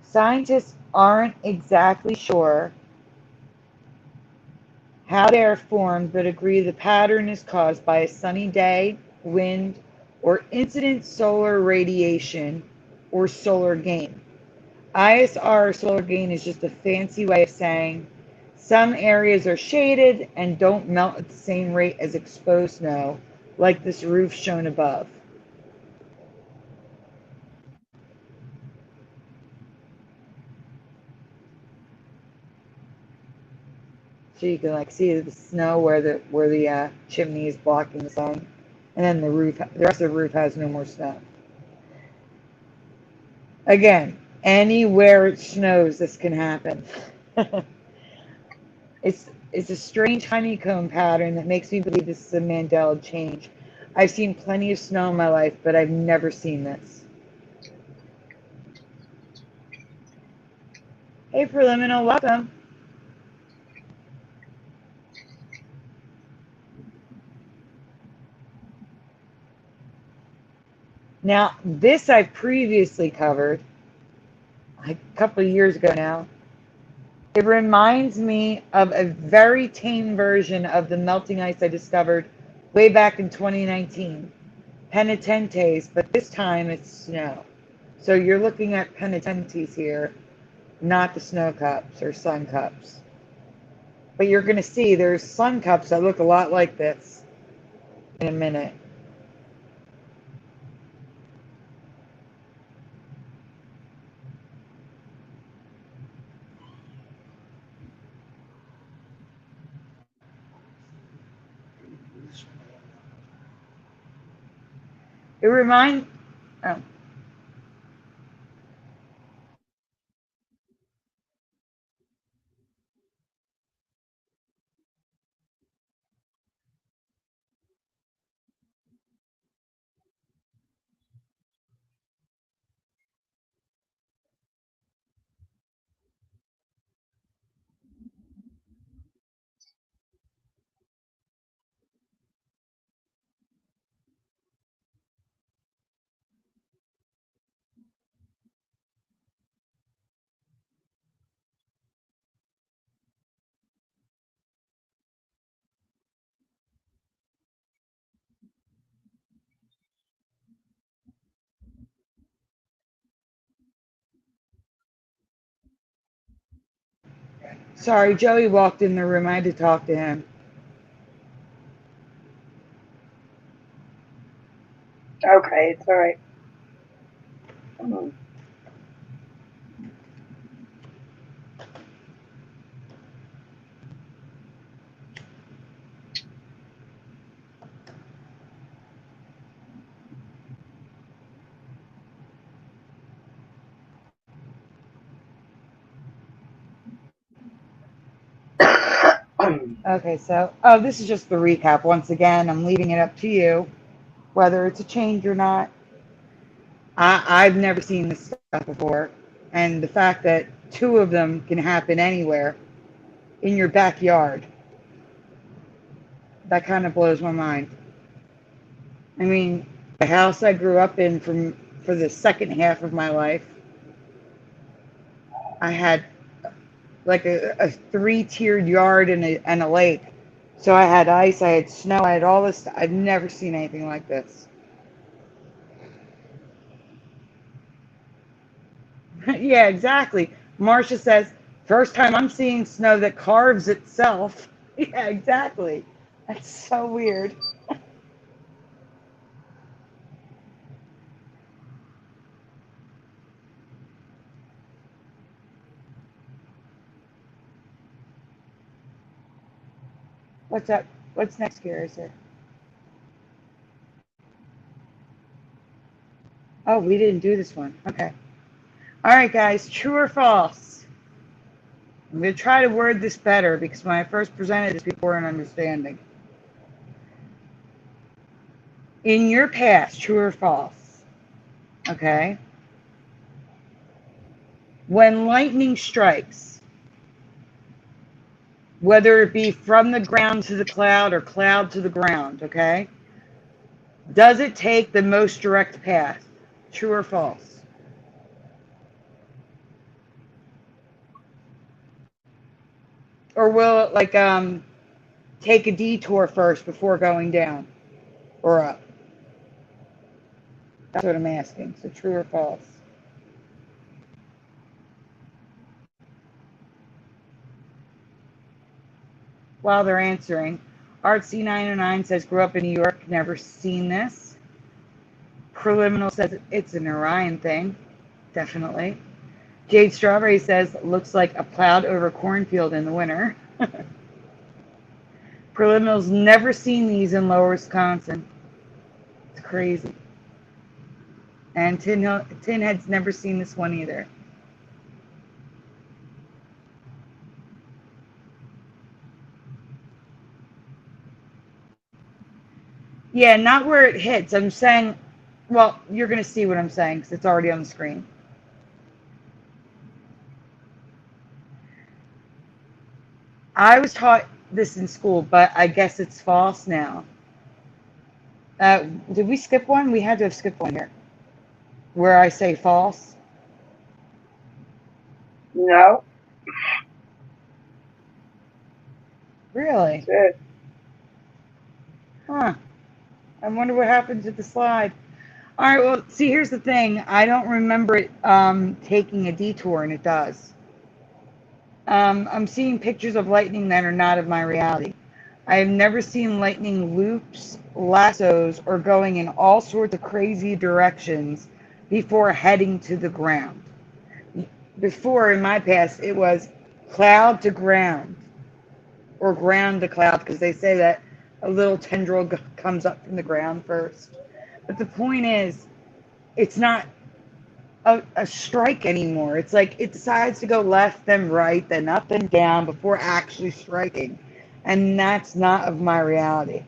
Scientists aren't exactly sure how they are formed, but agree the pattern is caused by a sunny day, wind, or incident solar radiation, or solar gain. ISR or solar gain is just a fancy way of saying some areas are shaded and don't melt at the same rate as exposed snow, like this roof shown above. So you can like see the snow where the chimney is blocking the sun, and then the rest of the roof has no more snow. Again, anywhere it snows, this can happen. It's a strange honeycomb pattern that makes me believe this is a Mandela change. I've seen plenty of snow in my life, but I've never seen this. Hey, Preliminal, welcome. Now, this I've previously covered a couple of years ago now. It reminds me of a very tame version of the melting ice I discovered way back in 2019. Penitentes, but this time it's snow. So you're looking at penitentes here, not the snow cups or sun cups. But you're going to see there's sun cups that look a lot like this in a minute. It reminds, oh. Sorry, Joey walked in the room. I had to talk to him. Okay, it's all right. Okay, so, this is just the recap. Once again, I'm leaving it up to you, whether it's a change or not. I've never seen this stuff before. And the fact that two of them can happen anywhere in your backyard, that kind of blows my mind. I mean, the house I grew up in for the second half of my life, I had like a three-tiered yard and a lake. So I had ice, I had snow, I had all this stuff. I've never seen anything like this. Yeah, exactly. Marcia says, first time I'm seeing snow that carves itself. Yeah, exactly. That's so weird. What's up? What's next, Curiouser? Oh, we didn't do this one. Okay. All right, guys. True or false? I'm going to try to word this better because when I first presented this, people weren't understanding. In your past, true or false? Okay. When lightning strikes, whether it be from the ground to the cloud or cloud to the ground, okay? Does it take the most direct path? True or false? Or will it like take a detour first before going down or up? That's what I'm asking. So true or false? while they're answering. Artsy909 says, grew up in New York, never seen this. Preliminal says, it's an Orion thing. Definitely. Jade Strawberry says, looks like a plowed over cornfield in the winter. Preliminal's never seen these in Lower Wisconsin. It's crazy. And Tinhead's never seen this one either. Yeah, not where it hits. I'm saying, well, you're going to see what I'm saying because it's already on the screen. I was taught this in school, but I guess it's false now. Did we skip one? We had to have skipped one here. Where I say false. No. Really? Good. Huh. I wonder what happened to the slide. All right, well, see, here's the thing. I don't remember it taking a detour, and it does. I'm seeing pictures of lightning that are not of my reality. I have never seen lightning loops, lassos, or going in all sorts of crazy directions before heading to the ground. Before, in my past, it was cloud to ground, or ground to cloud, because they say that a little tendril comes up from the ground first. But the point is, it's not a strike anymore. It's like it decides to go left, then right, then up and down before actually striking. And that's not of my reality.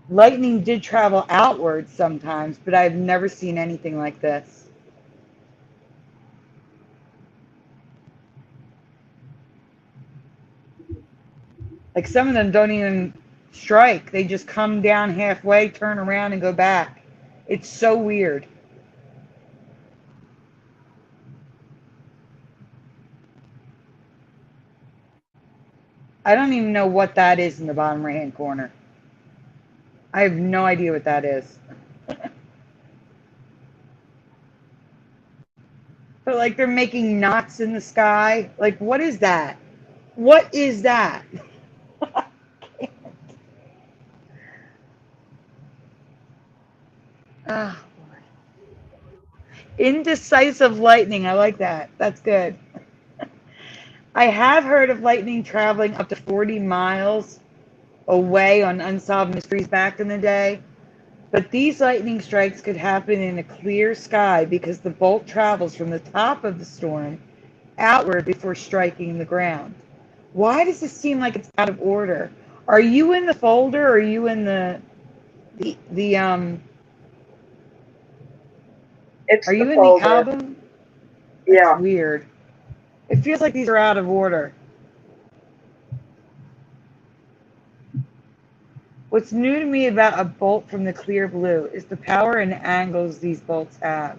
Lightning did travel outwards sometimes, but I've never seen anything like this. Like some of them don't even strike. They just come down halfway, turn around, and go back. It's so weird. I don't even know what that is in the bottom right-hand corner. I have no idea what that is. But like they're making knots in the sky. Like, what is that? What is that? Oh, indecisive lightning. I like that. That's good. I have heard of lightning traveling up to 40 miles away on unsolved mysteries back in the day. But these lightning strikes could happen in a clear sky because the bolt travels from the top of the storm outward before striking the ground. Why does this seem like it's out of order? Are you in the folder or are you in the It's are you the in folder. the album? Yeah. That's weird. It feels like these are out of order. What's new to me about a bolt from the clear blue is the power and angles these bolts have.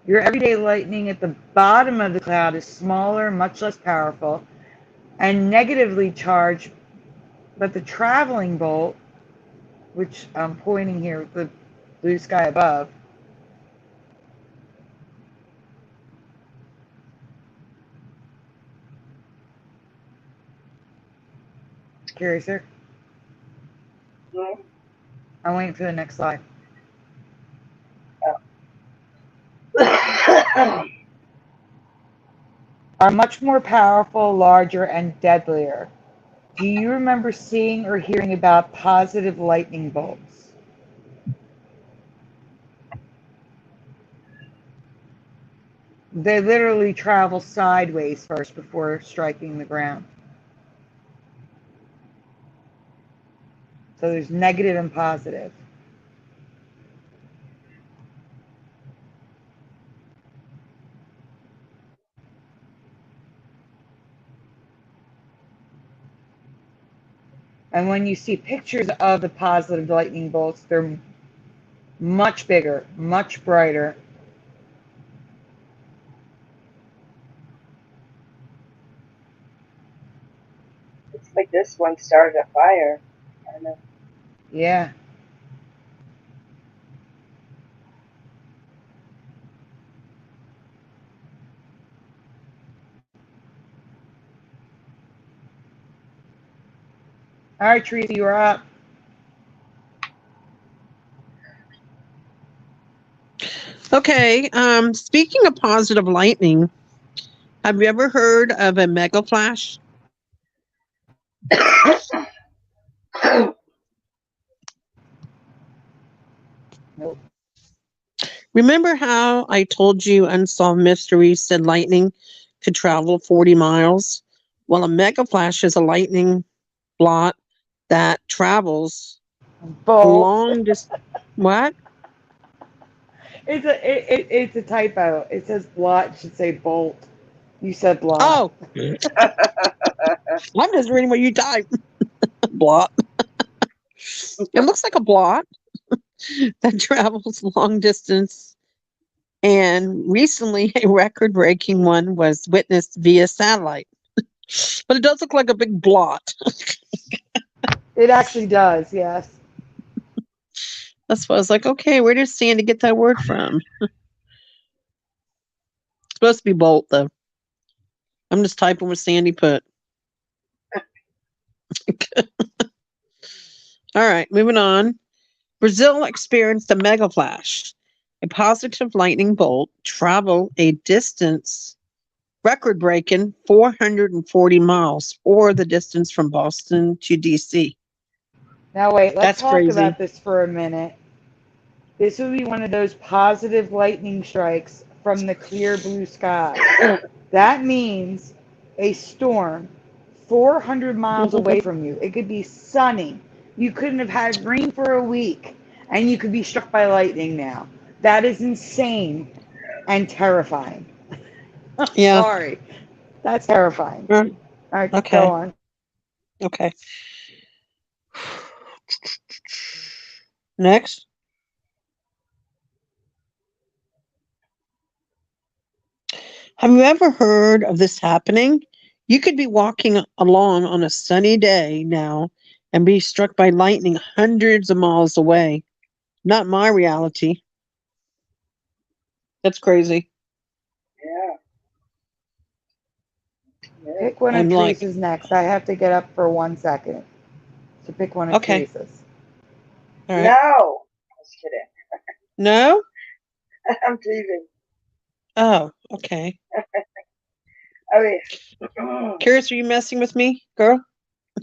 Your everyday lightning at the bottom of the cloud is smaller, much less powerful, and negatively charged, but the traveling bolt, which I'm pointing here with the blue sky above, Curiouser? Mm-hmm. I'm waiting for the next slide. Are much more powerful, larger, and deadlier. Do you remember seeing or hearing about positive lightning bolts? They literally travel sideways first before striking the ground. So there's negative and positive. And when you see pictures of the positive lightning bolts, they're much bigger, much brighter. It's like this one started a fire. I don't know. Yeah. All right, Teresa, you're up. Okay. Speaking of positive lightning, have you ever heard of a Megaflash? Nope. Remember how I told you Unsolved Mysteries said lightning could travel 40 miles? Well, a Megaflash is a lightning blot that travels Bolt. long distance. What? It's a typo. It says blot. It should say bolt. You said blot. Oh, I'm just reading what you typed. Blot. It looks like a blot that travels long distance. And recently, a record breaking one was witnessed via satellite. But it does look like a big blot. It actually does. Yes. That's why I was like, okay, where did Sandy get that word from? It's supposed to be bolt, though. I'm just typing what Sandy put. All right, moving on. Brazil experienced a mega flash. A positive lightning bolt traveled a distance record breaking 440 miles, or the distance from Boston to DC. Now wait. Let's That's talk crazy. about this for a minute. This would be one of those positive lightning strikes from the clear blue sky. That means a storm 400 miles away from you. It could be sunny. You couldn't have had rain for a week, and you could be struck by lightning now. That is insane and terrifying. Yeah. Sorry. That's terrifying. All right, Okay. go on. Okay. Next. Have you ever heard of this happening? You could be walking along on a sunny day now and be struck by lightning hundreds of miles away. Not my reality. That's crazy. Yeah. Yeah. Pick one of I'm like, Teresa's next. I have to get up for 1 second. So pick one of okay. Teresa's. All right. No. Just kidding. No? I'm teasing. Oh, okay. Oh, yeah. Curious, are you messing with me, girl?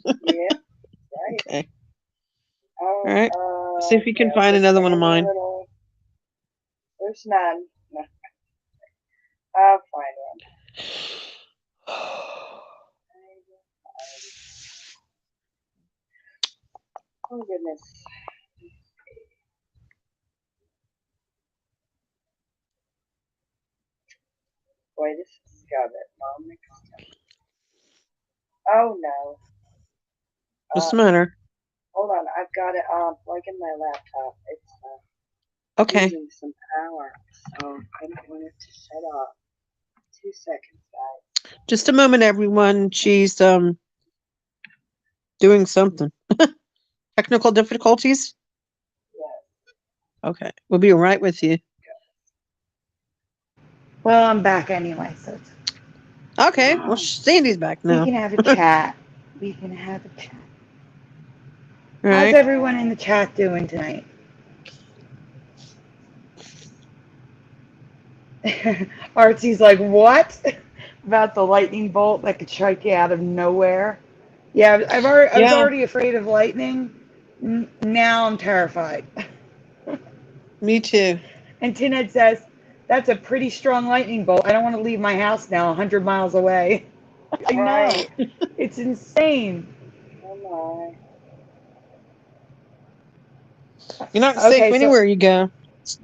Yeah. Right. Okay. Oh, All right. See if you can okay, find just another one of find a mine. little. There's none. No. I'll find one. Oh, goodness. Boy, this has got it all mixed up. Oh, no. What's the matter? Hold on. I've got it plug in my laptop. It's Okay. using some power, so I don't want it to shut off. 2 seconds, guys. Just a moment, everyone. She's doing something. Technical difficulties? Yes. Okay. We'll be right with you. Well, I'm back anyway, so it's Okay. Well, Sandy's back we now. can have a chat. We can have a chat. All How's right. everyone in the chat doing tonight? Artie's like, what? About the lightning bolt that could strike you out of nowhere? Yeah, I was Yeah, already afraid of lightning. Now I'm terrified. me too. And Tinhead says, that's a pretty strong lightning bolt. I don't want to leave my house now 100 miles away. I know. Right. It's insane. Oh, my. You're not safe Okay, so anywhere you go.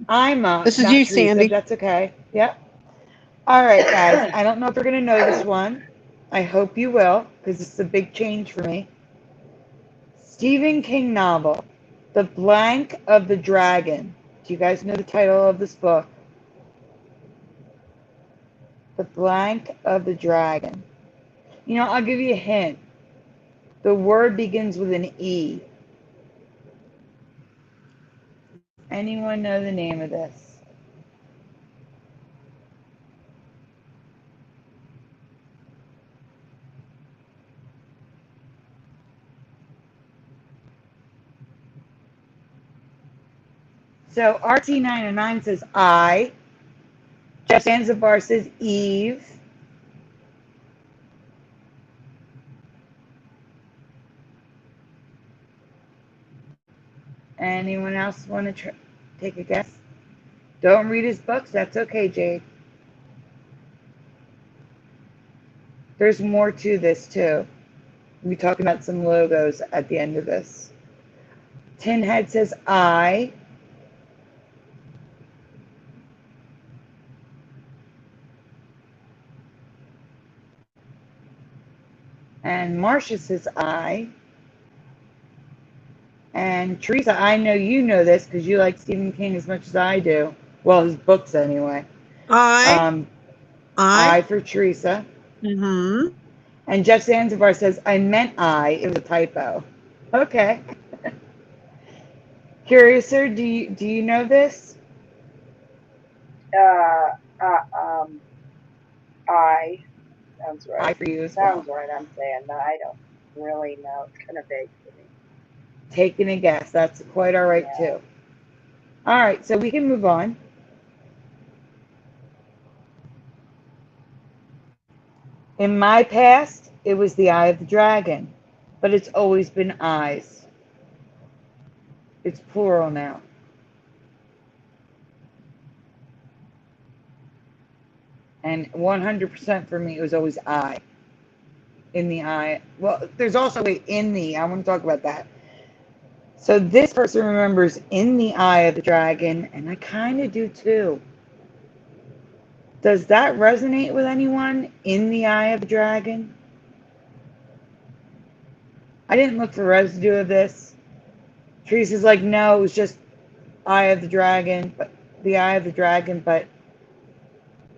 I'm This is not you, Teresa. Sandy. That's okay. Yep. All right, guys. I don't know if you're going to know this one. I hope you will, because it's a big change for me. Stephen King novel, The Blank of the Dragon. Do you guys know the title of this book? The Blank of the Dragon. You know, I'll give you a hint. The word begins with an E. Anyone know the name of this? So RT909 says I. Jeff Zanzibar says Eve. Anyone else want to take a guess? Don't read his books. That's okay, Jade. There's more to this, too. We'll be talking about some logos at the end of this. Tinhead says I. And Marcia says I. And Teresa, I know you know this because you like Stephen King as much as I do. Well, his books anyway. I. I for Teresa. Mm-hmm. And Jeff Zanzibar says, I meant I. It was a typo. Okay. Curiouser, do you know this? I. Sounds right. I for you as well. Sounds right, I'm saying. No, I don't really know. It's kind of vague for me. Taking a guess. That's quite all right, Yeah. too. All right, so we can move on. In my past, it was the eye of the dragon, but it's always been eyes. It's plural now. And 100% for me, it was always I. In the eye. Well, there's also a in the. I want to talk about that. So this person remembers in the eye of the dragon, and I kind of do too. Does that resonate with anyone? In the eye of the dragon? I didn't look for residue of this. Teresa's like, no, it was just eye of the dragon, but the eye of the dragon, but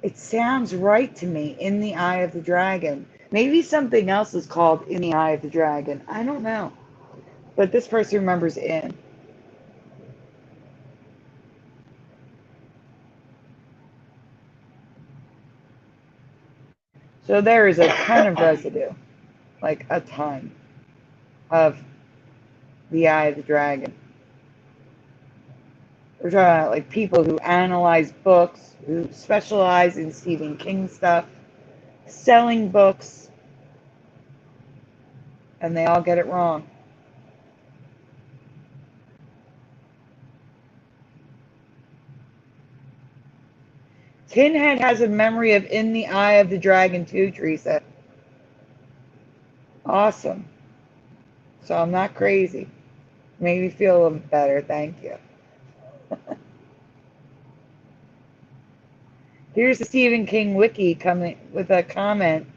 it sounds right to me, in the eye of the dragon. Maybe something else is called in the eye of the dragon. I don't know. But this person remembers in. So there is a ton of residue, like a ton of the eye of the dragon. We're talking about like people who analyze books, who specialize in Stephen King stuff, selling books, and they all get it wrong. Tinhead has a memory of in the eye of the dragon too, Teresa. Awesome. So I'm not crazy. Made me feel a little better. Thank you. Here's the Stephen King wiki coming with a comment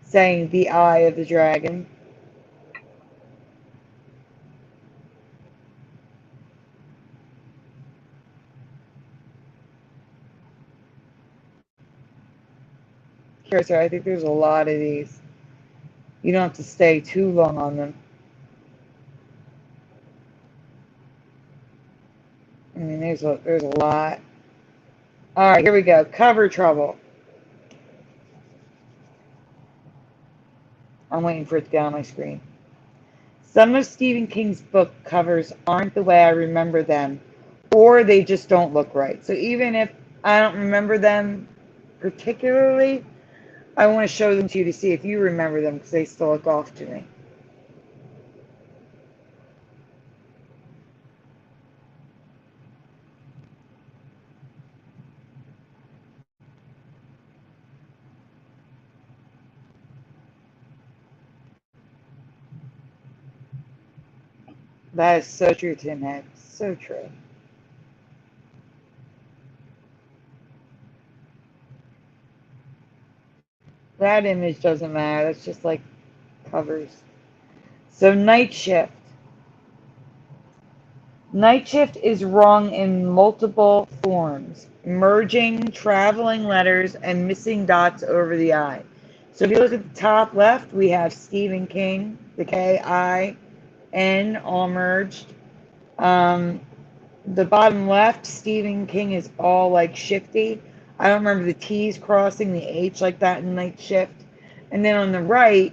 saying the eye of the dragon. Cursor, I think there's a lot of these. You don't have to stay too long on them. I mean, there's a lot. All right, here we go. Cover trouble. I'm waiting for it to get on my screen. Some of Stephen King's book covers aren't the way I remember them, or they just don't look right. So even if I don't remember them particularly, I want to show them to you to see if you remember them because they still look off to me. That is so true, Tinhead. So true. That image doesn't matter. That's just like covers. So Night Shift. Night Shift is wrong in multiple forms. Merging, traveling letters, and missing dots over the I. So if you look at the top left, we have Stephen King, the K-I-N, all merged. The bottom left, Stephen King is all like shifty. I don't remember the T's crossing the H like that in Night Shift. And then on the right,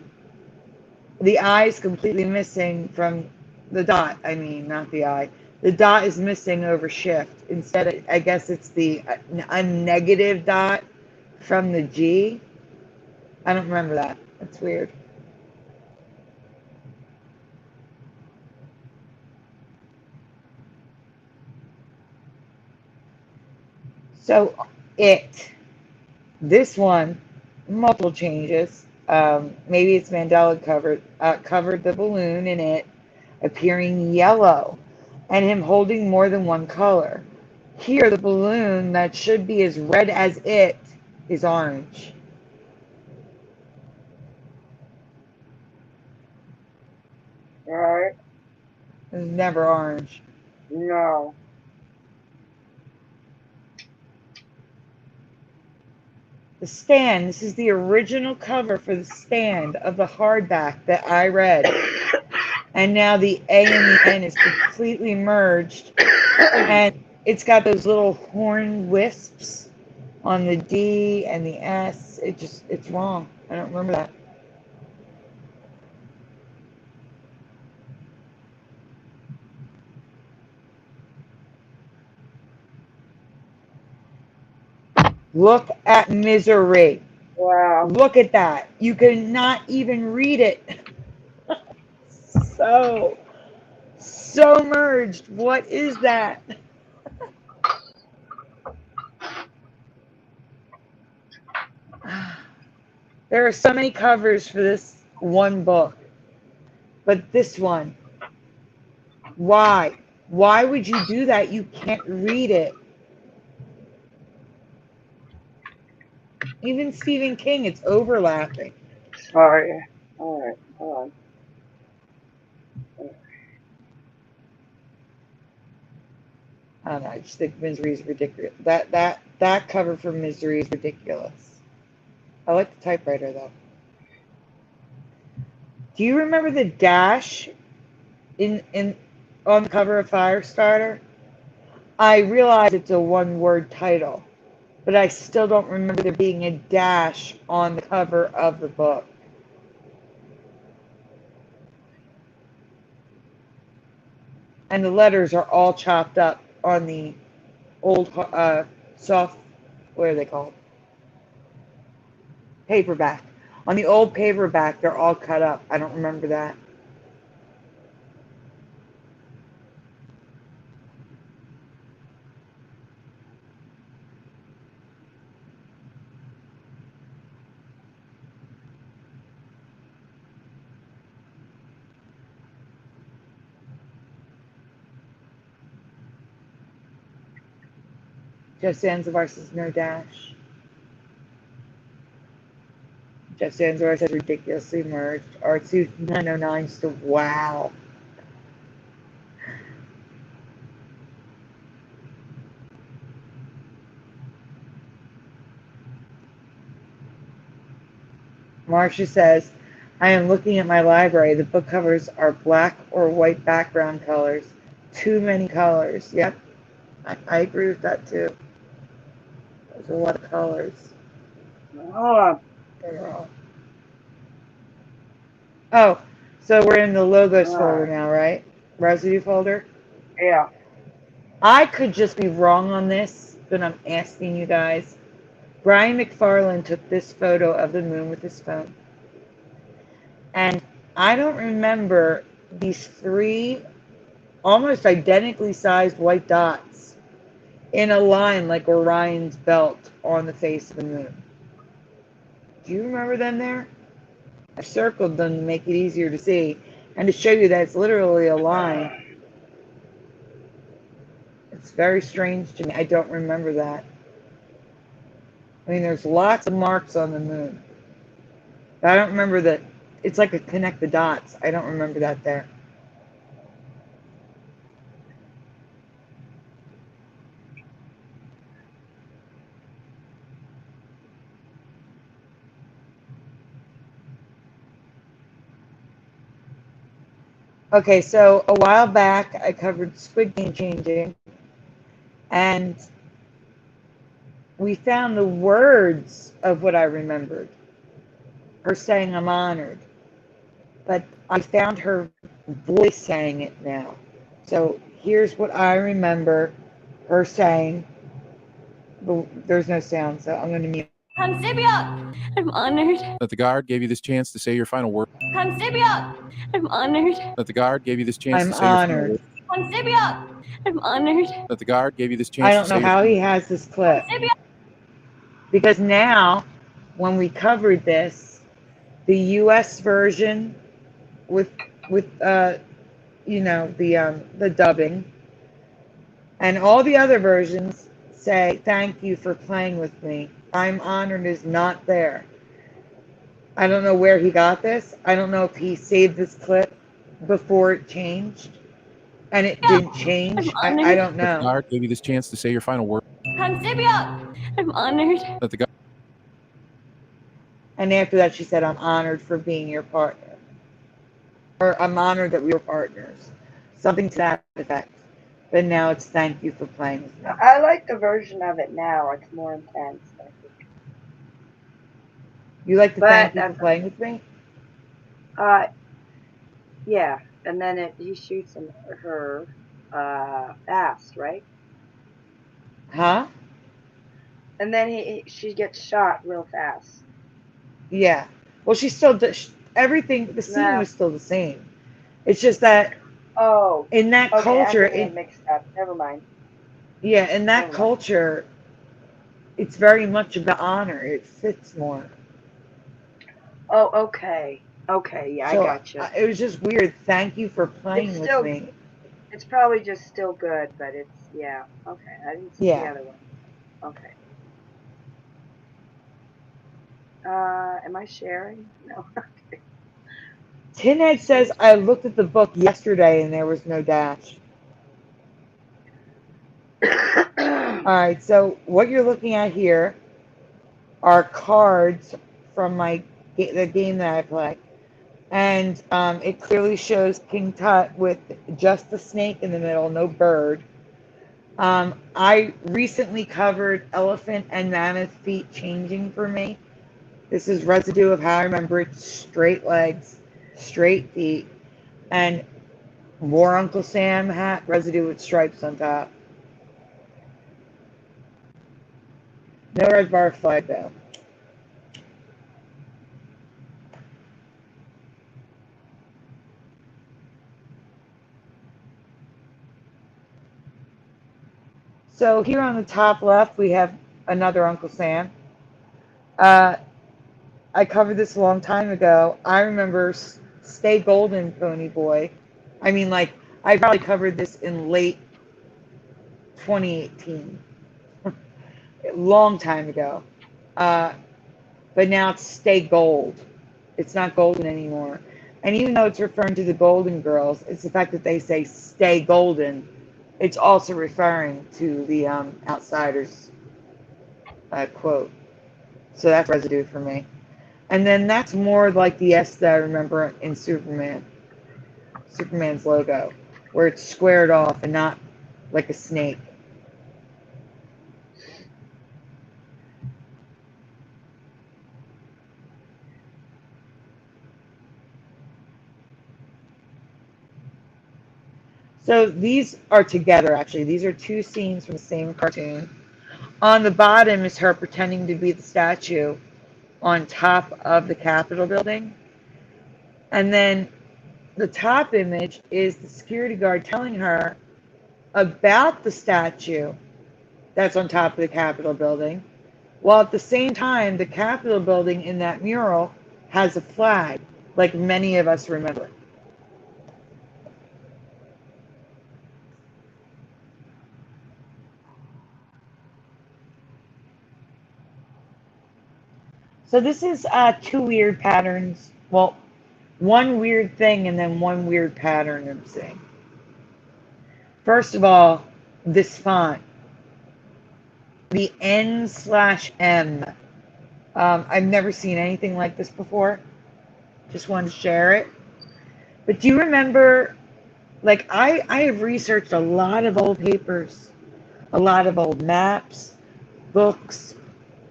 the I is completely missing from the dot. I mean, not the I. The dot is missing over shift. Instead, I guess it's a negative dot from the G. I don't remember that. That's weird. So this one, multiple changes. Maybe it's Mandela covered the balloon in it appearing yellow and him holding more than one color. Here, the balloon that should be as red as it is orange. Right? It's never orange. No. The Stand, this is the original cover for The Stand of the hardback that I read. And now the A and the N is completely merged. And it's got those little horn wisps on the D and the S. It's wrong. I don't remember that. Look at Misery. Wow. Look at that. You cannot even read it. So merged. What is that? There are so many covers for this one book. But this one, why? Why would you do that? You can't read it. Even Stephen King, it's overlapping. Sorry. All right. Hold on. I don't know. I just think Misery is ridiculous. That cover for Misery is ridiculous. I like the typewriter though. Do you remember the dash in on the cover of Firestarter? I realize it's a one-word title, but I still don't remember there being a dash on the cover of the book. And the letters are all chopped up on the old soft, what are they called? Paperback. On the old paperback, they're all cut up. I don't remember that. Jeff Zanzibar says no dash. Jeff Zanzibar says ridiculously merged. R2 909 still, wow. Marcia says, I am looking at my library. The book covers are black or white background colors. Too many colors. Yep. I agree with that too. There's a lot of colors. Hold on. Oh, so we're in the logos folder now, right? Residue folder? Yeah. I could just be wrong on this, but I'm asking you guys. Brian McFarlane took this photo of the moon with his phone. And I don't remember these 3 almost identically sized white dots in a line like Orion's belt on the face of the moon. Do you remember them there? I circled them to make it easier to see and to show you that it's literally a line. It's very strange to me. I don't remember that. I mean, there's lots of marks on the moon. But I don't remember that. It's like a connect the dots. I don't remember that there. Okay, so a while back I covered Squid Game changing, and we found the words of what I remembered. Her saying, I'm honored. But I found her voice saying it now. So here's what I remember her saying. There's no sound, so I'm going to mute. Constable, I'm honored. That the guard gave you this chance to say your final word. Constable, I'm honored. That the guard gave you this chance I'm to say your final honored. word. Constable, I'm honored. That the guard gave you this I chance to don't say know your how he has this clip. Constable, Because now, when we covered this, the U.S. version with the dubbing, and all the other versions say, "Thank you for playing with me. I'm honored" is not there. I don't know where he got this. I don't know if he saved this clip before it changed, and it didn't change. I don't That the know. guard gave you this chance to say your final word. Constable, I'm honored. That the guard. And after that, she said, "I'm honored for being your partner," or "I'm honored that we were partners," something to that effect. But now it's "Thank you for playing with me." I like the version of it now. It's more intense, I think. You like the But "Thank you for playing with me"? Yeah, and then he shoots her fast, right? Huh? And then she gets shot real fast. Yeah. Well, she still everything. The scene No. was still the same. It's just that Oh, in that okay, culture, I'm getting it mixed up. Never mind. yeah, in that Never mind. culture, it's very much about honor. It fits more. Oh, okay. Okay, yeah, So I gotcha. it was just weird. Thank you for playing It's with still, me. it's probably just still good, but it's, yeah. Okay, I didn't see the Yeah. other one. Okay. Am I sharing? No. Tinhead says, "I looked at the book yesterday and there was no dash." All right, so what you're looking at here are cards from the game that I play. And it clearly shows King Tut with just the snake in the middle, no bird. I recently covered elephant and mammoth feet changing for me. This is residue of how I remember it: straight legs, straight feet, and more Uncle Sam hat, residue with stripes on top. No red bar flag though. So here on the top left, we have another Uncle Sam. I covered this a long time ago. I remember Stay Golden, Pony Boy. I mean, like, I probably covered this in late 2018. A long time ago. But now it's Stay Gold. It's not golden anymore. And even though it's referring to the Golden Girls, it's the fact that they say Stay Golden. It's also referring to the Outsiders quote. So that's residue for me. And then that's more like the S that I remember in Superman's logo, where it's squared off and not like a snake. So these are together, actually. These are two scenes from the same cartoon. On the bottom is her pretending to be the statue on top of the Capitol building. And then the top image is the security guard telling her about the statue that's on top of the Capitol building, while at the same time, the Capitol building in that mural has a flag, like many of us remember. So this is two weird patterns. Well, one weird thing and then one weird pattern I'm seeing. First of all, this font, the N/M. I've never seen anything like this before. Just wanted to share it. But do you remember, like, I have researched a lot of old papers, a lot of old maps, books,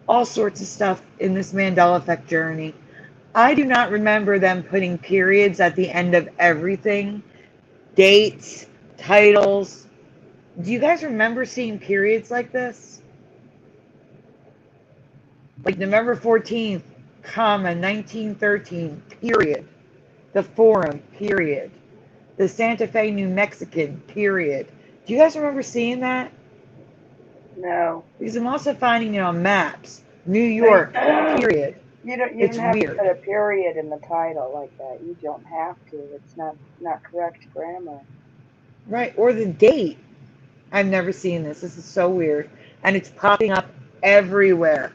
all sorts of stuff in this Mandela Effect journey. I do not remember them putting periods at the end of everything, dates, titles. Do you guys remember seeing periods like this? Like November 14th, comma, 1913, period. The Forum, period. The Santa Fe, New Mexican, period. Do you guys remember seeing that? No. Because I'm also finding it on maps. New York, period. You don't It's have weird. to put a period in the title like that. You don't have to. It's not correct grammar. Right, or the date. I've never seen this. This is so weird. And it's popping up everywhere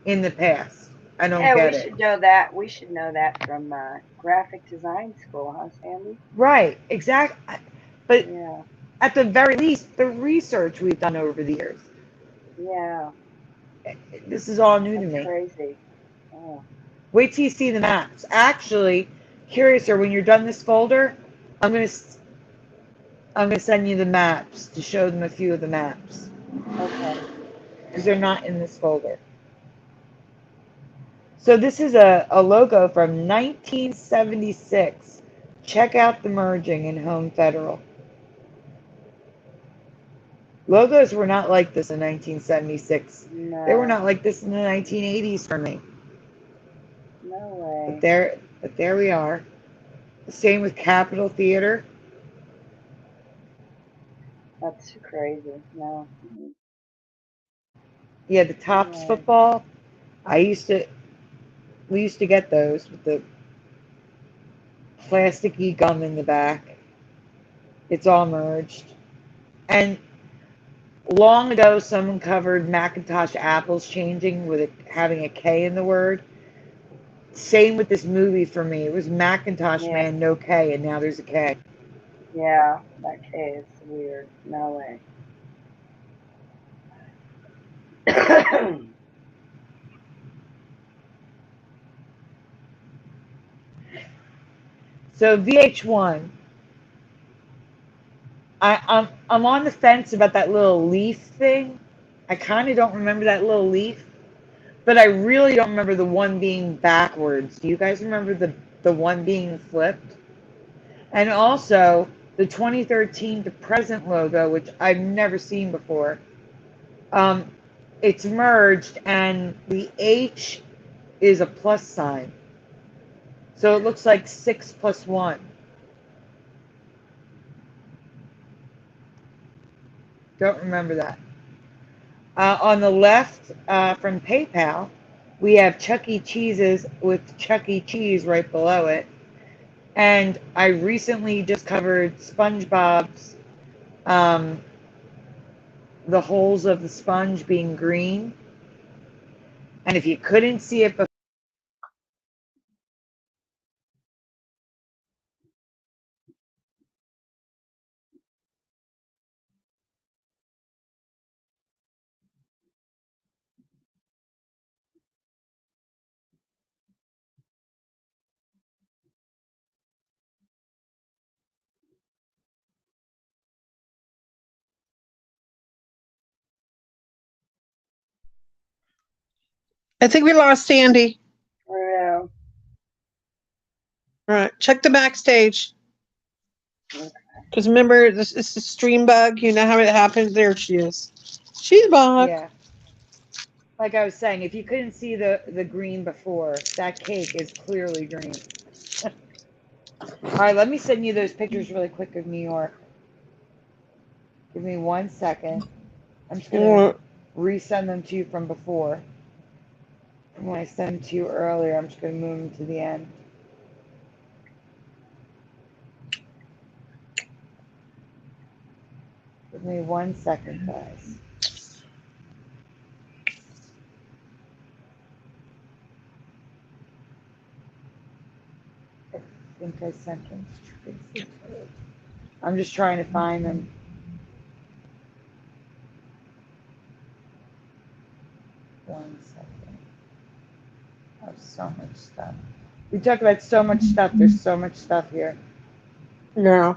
in the past. I don't get we it. should know that. We should know that from graphic design school, huh, Sandy? Right, exactly. But Yeah. at the very least, the research we've done over the years. Yeah. This is all new to That's me. crazy. Oh. Wait till you see the maps. Actually, Curiouser, when you're done this folder, I'm gonna send you the maps to show them a few of the maps. Okay. Because they're not in this folder. So this is a logo from 1976. Check out the merging in Home Federal. Logos were not like this in 1976. No. They were not like this in the 1980s for me. No way. But there we are. The same with Capitol Theater. That's crazy. No. Yeah, the Tops Right. football. We used to get those with the plasticky gum in the back. It's all merged. And long ago, someone covered Macintosh apples changing with having a K in the word. Same with this movie for me. It was Macintosh Yeah. Man, no K, and now there's a K. Yeah, that K is weird. No way. So VH1, I'm on the fence about that little leaf thing. I kind of don't remember that little leaf, but I really don't remember the one being backwards. Do you guys remember the one being flipped? And also the 2013 to present logo, which I've never seen before. It's merged, and the H is a plus sign. So it looks like 6 plus 1. Don't remember that. On the left, from PayPal, we have Chuck E. Cheese's with Chuck E. Cheese right below it. And I recently just covered SpongeBob's, the holes of the sponge being green. And if you couldn't see it before, I think we lost Sandy. Yeah. All right, check the backstage. Because remember, this is a stream bug. You know how it happens. There she is. She's back. yeah. Like I was saying, if you couldn't see the green before, that cake is clearly green. All right, let me send you those pictures really quick of New York. Give me 1 second. I'm just going to resend them to you from before. And when I sent them to you earlier, I'm just going to move them to the end. Give me 1 second, guys. I think I sent them. I'm just trying to find them. One second. Oh, so much stuff. We talk about so much stuff. There's so much stuff here. Yeah.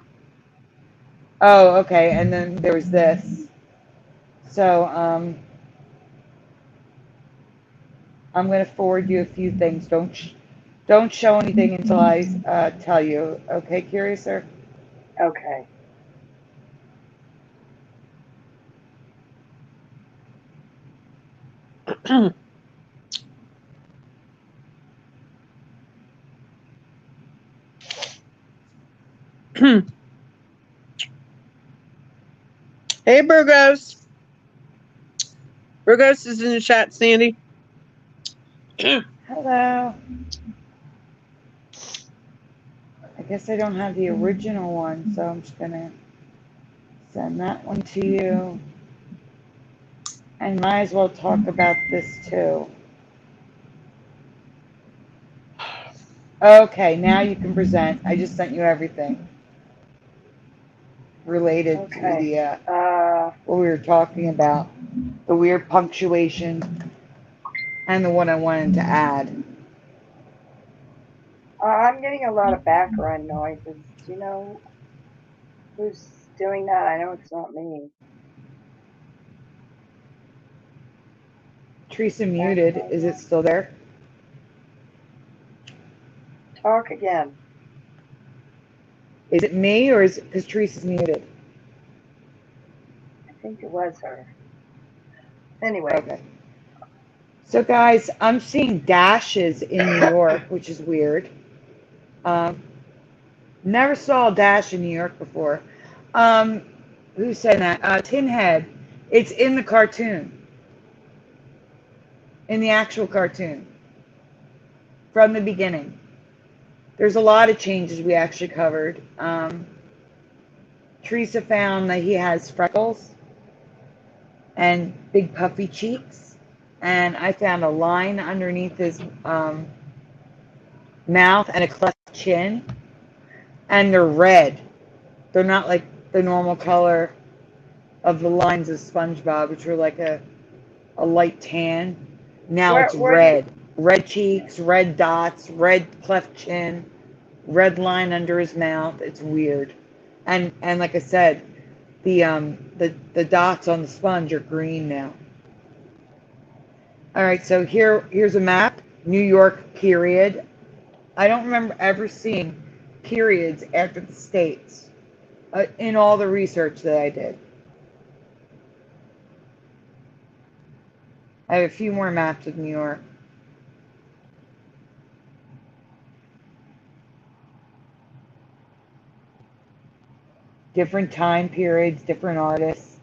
Oh, okay. And then there was this. So, I'm going to forward you a few things. Don't show anything until I tell you. Okay, Curiouser? Okay. Hey, Burgos. Burgos is in the chat, Sandy. Hello. I guess I don't have the original one, so I'm just going to send that one to you. And might as well talk about this too. Okay, now you can present. I just sent you everything related to the what we were talking about, the weird punctuation, and the one I wanted to add. I'm getting a lot of background noises. Do you know who's doing that? I know it's not me. Teresa muted. Is it still there? Talk again. Is it me or is it because Teresa's muted? I think it was her. Anyway. Okay. So guys, I'm seeing dashes in New York, which is weird. Never saw a dash in New York before. Who said that? Tin Head. It's in the cartoon. In the actual cartoon. From the beginning. There's a lot of changes we actually covered. Teresa found that he has freckles and big puffy cheeks. And I found a line underneath his mouth and a cleft chin. And they're red. They're not like the normal color of the lines of SpongeBob, which were like a light tan. Now it's red. Red cheeks, red dots, red cleft chin, red line under his mouth. It's weird. And like I said, the dots on the sponge are green now. All right, so here's a map. New York period. I don't remember ever seeing periods after the states in all the research that I did. I have a few more maps of New York. Different time periods, different artists.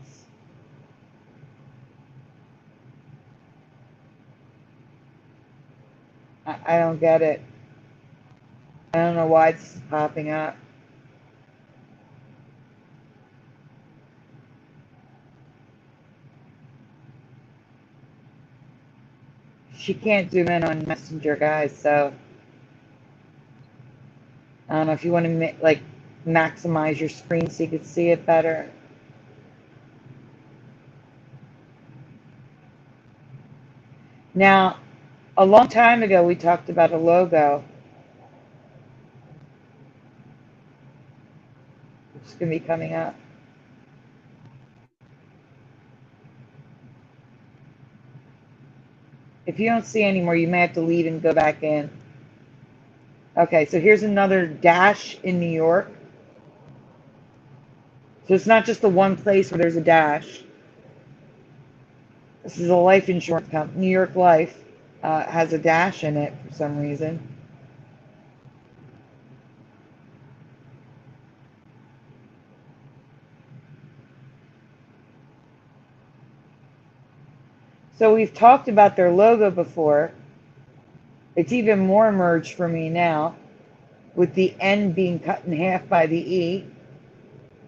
I don't get it. I don't know why it's popping up. She can't zoom in on Messenger, guys, so I don't know if you want to like maximize your screen so you can see it better. Now, a long time ago, we talked about a logo. It's going to be coming up. If you don't see anymore, you may have to leave and go back in. Okay, so here's another dash in New York. So it's not just the one place where there's a dash. This is a life insurance company. New York Life has a dash in it for some reason. So we've talked about their logo before. It's even more merged for me now, with the N being cut in half by the E.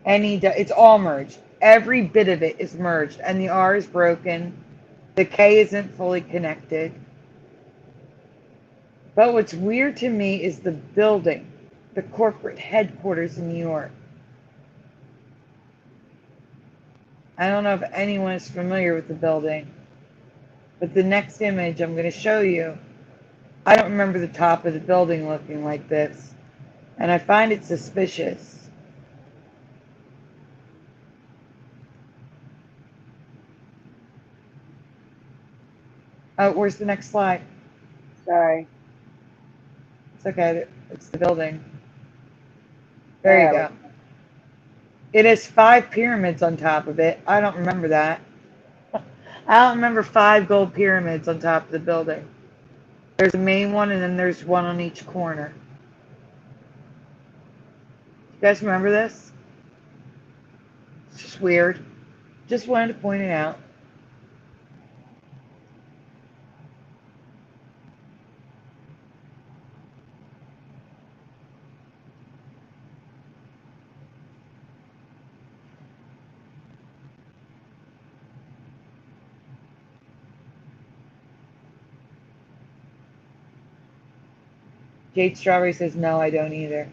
It's all merged. Every bit of it is merged, and the R is broken. The K isn't fully connected. But what's weird to me is the building, the corporate headquarters in New York. I don't know if anyone is familiar with the building, but the next image I'm going to show you, I don't remember the top of the building looking like this, and I find it suspicious. Oh, where's the next slide? Sorry. It's okay. It's the building. There you go. It has 5 pyramids on top of it. I don't remember that. I don't remember 5 gold pyramids on top of the building. There's a main one, and then there's one on each corner. You guys remember this? It's just weird. Just wanted to point it out. Jade Strawberry says, no, I don't either.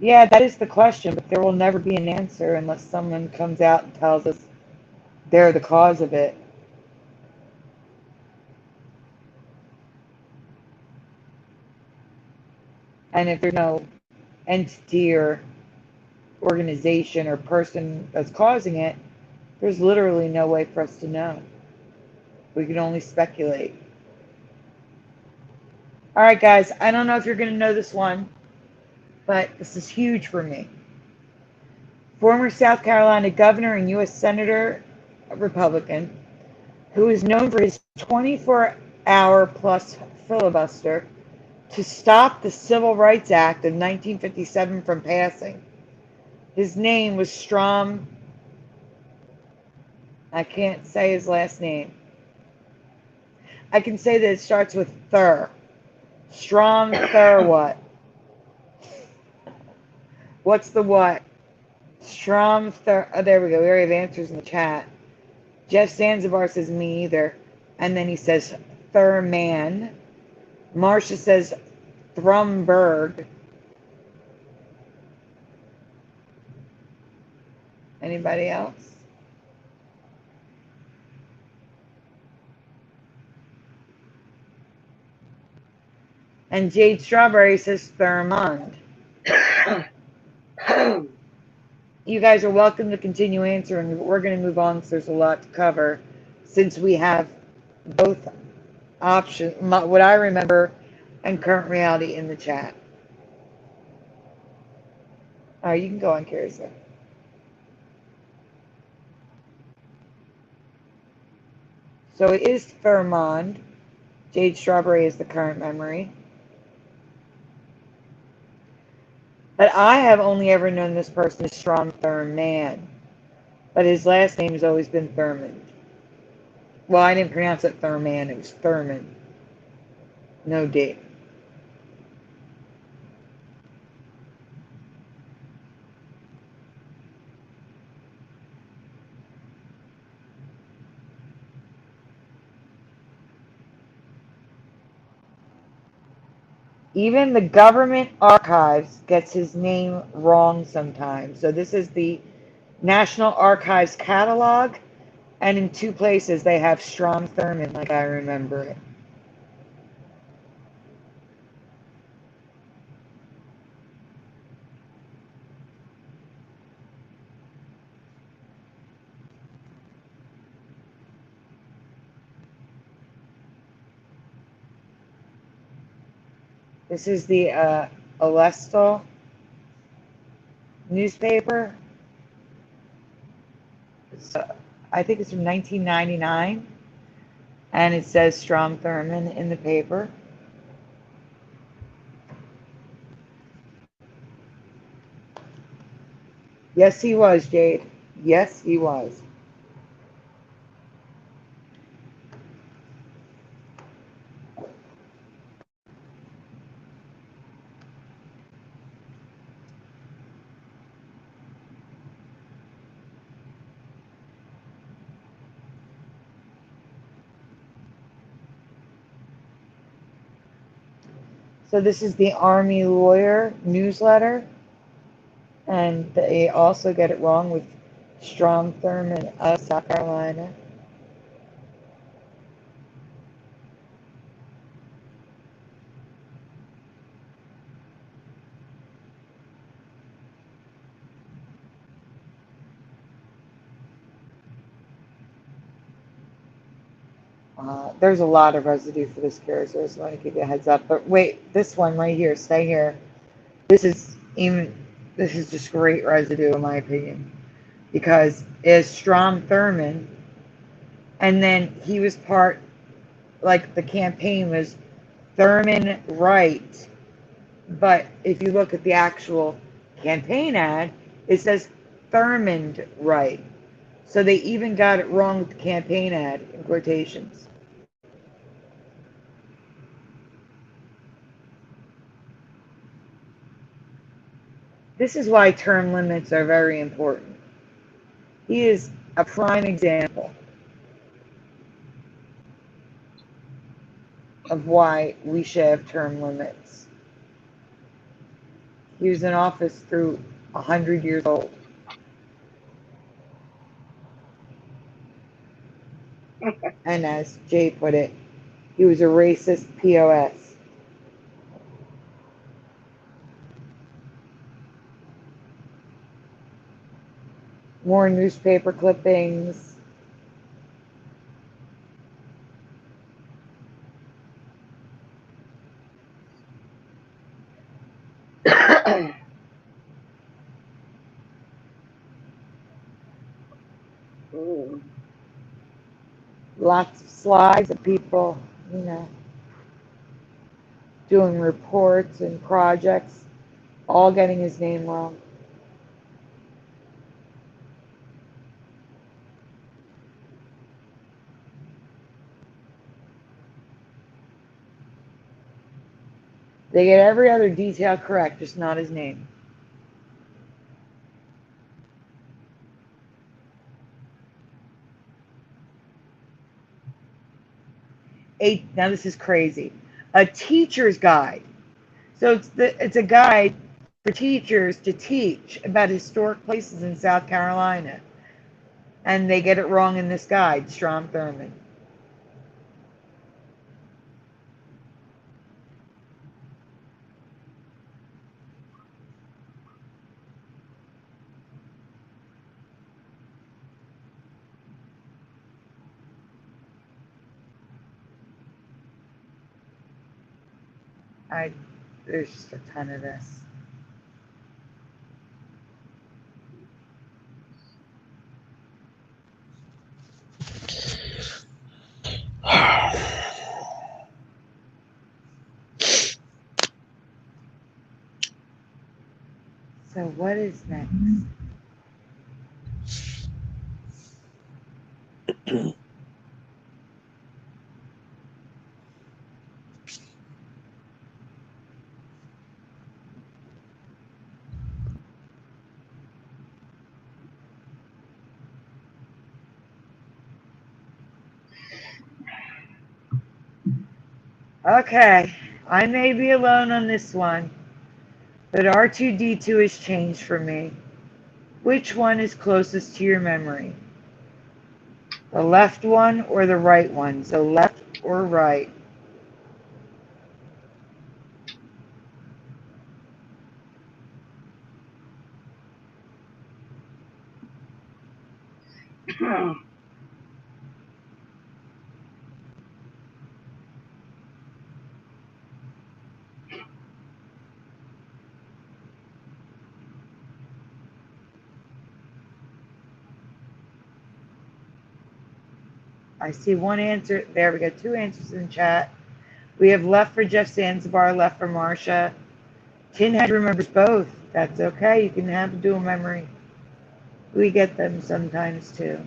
Yeah, that is the question, but there will never be an answer unless someone comes out and tells us they're the cause of it. And if there's no entity or organization or person that's causing it, there's literally no way for us to know. We can only speculate. All right, guys, I don't know if you're going to know this one, but this is huge for me. Former South Carolina governor and U.S. Senator, Republican, who is known for his 24-hour-plus filibuster to stop the Civil Rights Act of 1957 from passing. His name was Strom. I can't say his last name. I can say that it starts with Thur. Strom Thur what? What's the what? Strom Thur. Oh, there we go. We already have answers in the chat. Jeff Zanzibar says me either. And then he says Thurman. Marcia says Thrumberg. Anybody else? And Jade Strawberry says Thurmond. You guys are welcome to continue answering. We're going to move on because there's a lot to cover since we have both options, what I remember and current reality in the chat. All right, you can go on, Curious. So it is Thurmond. Jade Strawberry is the current memory. But I have only ever known this person as Strom Thurman. But his last name has always been Thurmond. Well, I didn't pronounce it Thurman, it was Thurman. No D. Even the government archives gets his name wrong sometimes. So this is the National Archives catalog, and in 2 places they have Strom Thurmond, like I remember it. This is the Alestal newspaper. I think it's from 1999, and it says Strom Thurmond in the paper. Yes, he was, Jade. Yes, he was. So this is the Army Lawyer newsletter, and they also get it wrong with Strom Thurmond of South Carolina. There's a lot of residue for this Curious, so I just want to give you a heads up. But wait, this one right here, stay here. This is just great residue in my opinion, because it's Strom Thurmond, and then he was part, like the campaign was Thurmond Right, but if you look at the actual campaign ad, it says Thurmond Right. So they even got it wrong with the campaign ad in quotations. This is why term limits are very important. He is a prime example of why we should have term limits. He was in office through 100 years old. And as Jay put it, he was a racist POS. More newspaper clippings. Lots of slides of people, doing reports and projects, all getting his name wrong. They get every other detail correct, just not his name. Now this is crazy. A teacher's guide. So it's a guide for teachers to teach about historic places in South Carolina. And they get it wrong in this guide, Strom Thurmond. There's just a ton of this. So what is next? Okay, I may be alone on this one, but R2-D2 has changed for me. Which one is closest to your memory? The left one or the right one? So left or right? I see one answer. There, we got two answers in chat. We have left for Jeff Zanzibar, left for Marsha. Tinhead remembers both. That's okay. You can have a dual memory. We get them sometimes too.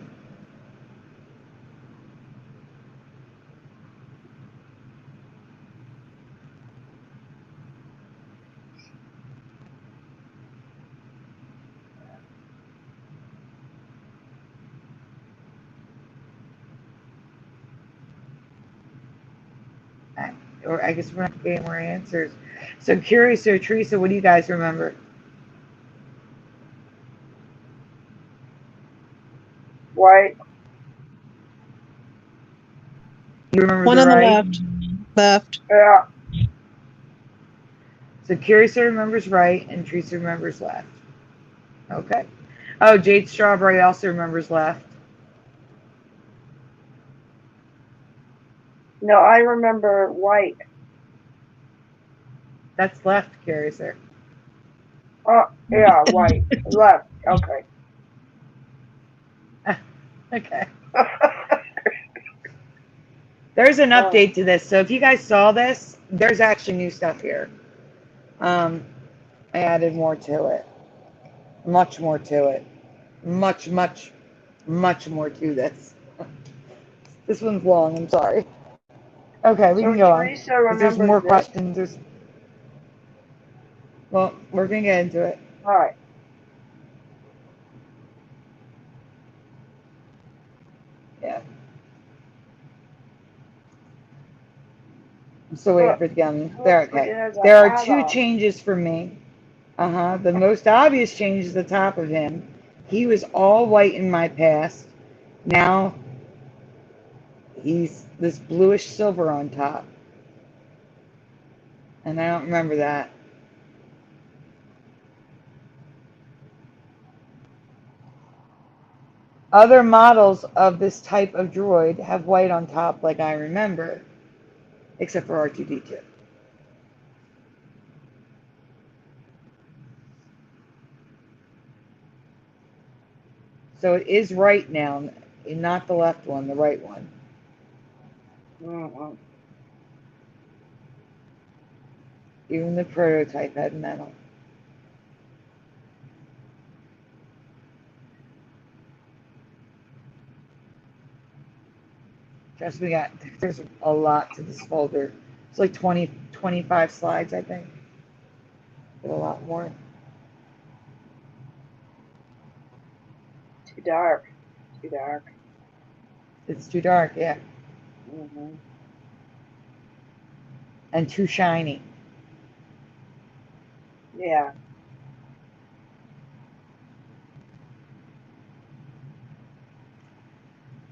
Or I guess we're not getting more answers. So Curious or Teresa, what do you guys remember? Right. You remember One the on the right? left. Yeah. So Curious remembers right and Teresa remembers left. Okay. Oh, Jade Strawberry also remembers left. No, I remember white. That's left, Curiouser. Oh, yeah, white. Left. Okay. Okay. There's an update to this. So if you guys saw this, there's actually new stuff here. I added more to it. Much more to it. Much more to this. This one's long, I'm sorry. Okay, we So can go on. Teresa 'Cause there's more remembers this. questions. Well, we're going to get into it. All right. Yeah. I'm still waiting for it to get on. There, okay. There are two changes for me. The most obvious change is the top of him. He was all white in my past. Now he's this bluish silver on top. And I don't remember that. Other models of this type of droid have white on top like I remember, except for R2-D2. So it is right now, not the left one, the right one. Mm-hmm. Even the prototype had metal. Trust me, there's a lot to this folder. It's like 20, 25 slides, I think. But a lot more. Too dark. Too dark. It's too dark, yeah. Mm-hmm. And too shiny. Yeah.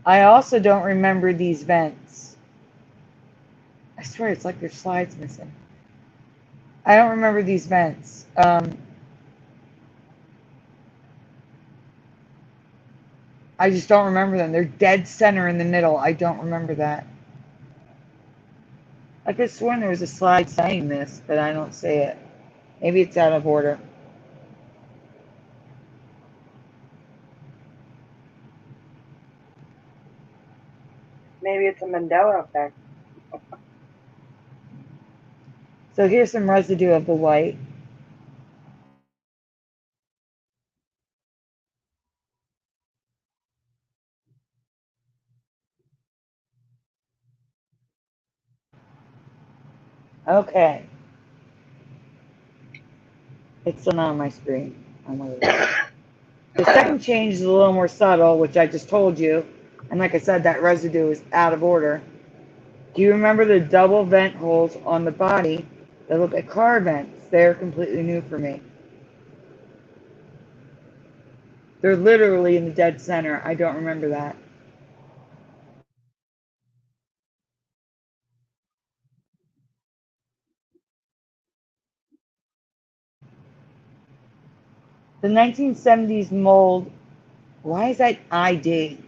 I also don't remember these vents. I swear it's like there's slides missing. I don't remember these vents. I just don't remember them. They're dead center in the middle. I don't remember that. I could have sworn there was a slide saying this, but I don't see it. Maybe it's out of order. Maybe it's a Mandela effect. So here's some residue of the white. Okay. It's still not on my screen. The second change is a little more subtle, which I just told you. And like I said, that residue is out of order. Do you remember the double vent holes on the body that look like car vents? They're completely new for me. They're literally in the dead center. I don't remember that. The 1970s mold, why is that ID?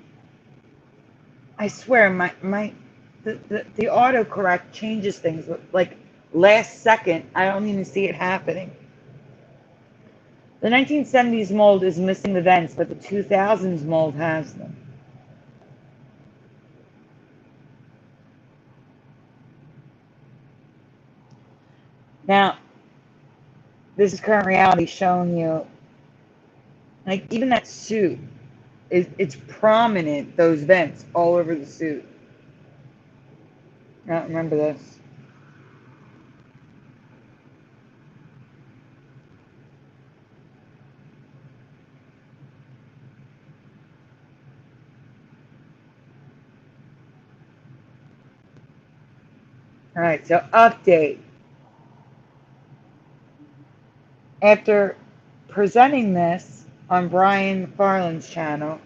I swear, the autocorrect changes things like last second. I don't even see it happening. The 1970s mold is missing the vents, but the 2000s mold has them. Now, this is current reality showing you, like, even that suit, it's prominent, those vents all over the suit. I don't remember this. All right, so update. After presenting this on Brian McFarlane's channel,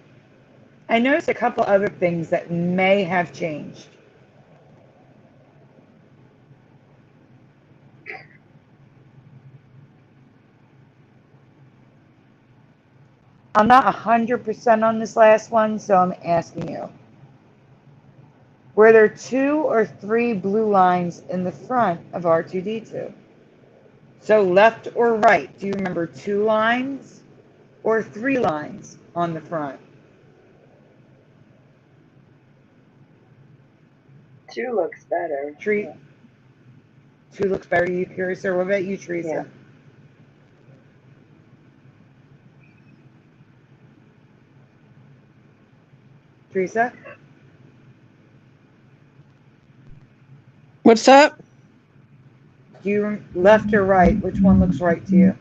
I noticed a couple other things that may have changed. I'm not 100% on this last one, so I'm asking you. Were there 2 or 3 blue lines in the front of R2-D2? So left or right? Do you remember 2 lines or 3 lines on the front? 2 looks better. 2 looks better to you, Curious? Or what about you, Teresa? Yeah. Teresa? What's up? Do you left or right? Which one looks right to you?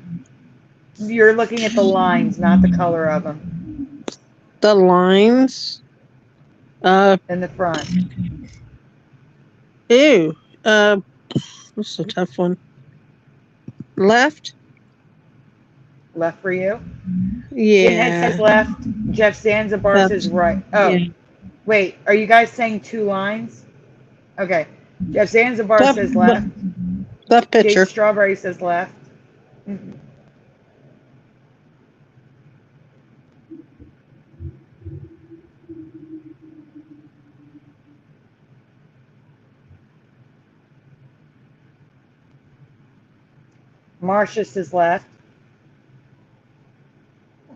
You're looking at the lines, not the color of them. The lines. In the front. Ew. This is a tough one. Left. Left for you? Yeah. Pinhead says left. Jeff Zanzibar Left. says right. Oh, Yeah. wait. Are you guys saying 2 lines? Okay. Jeff Zanzibar Left, says left. left picture. Jake Strawberry says left. Mm-hmm. Marcia says left.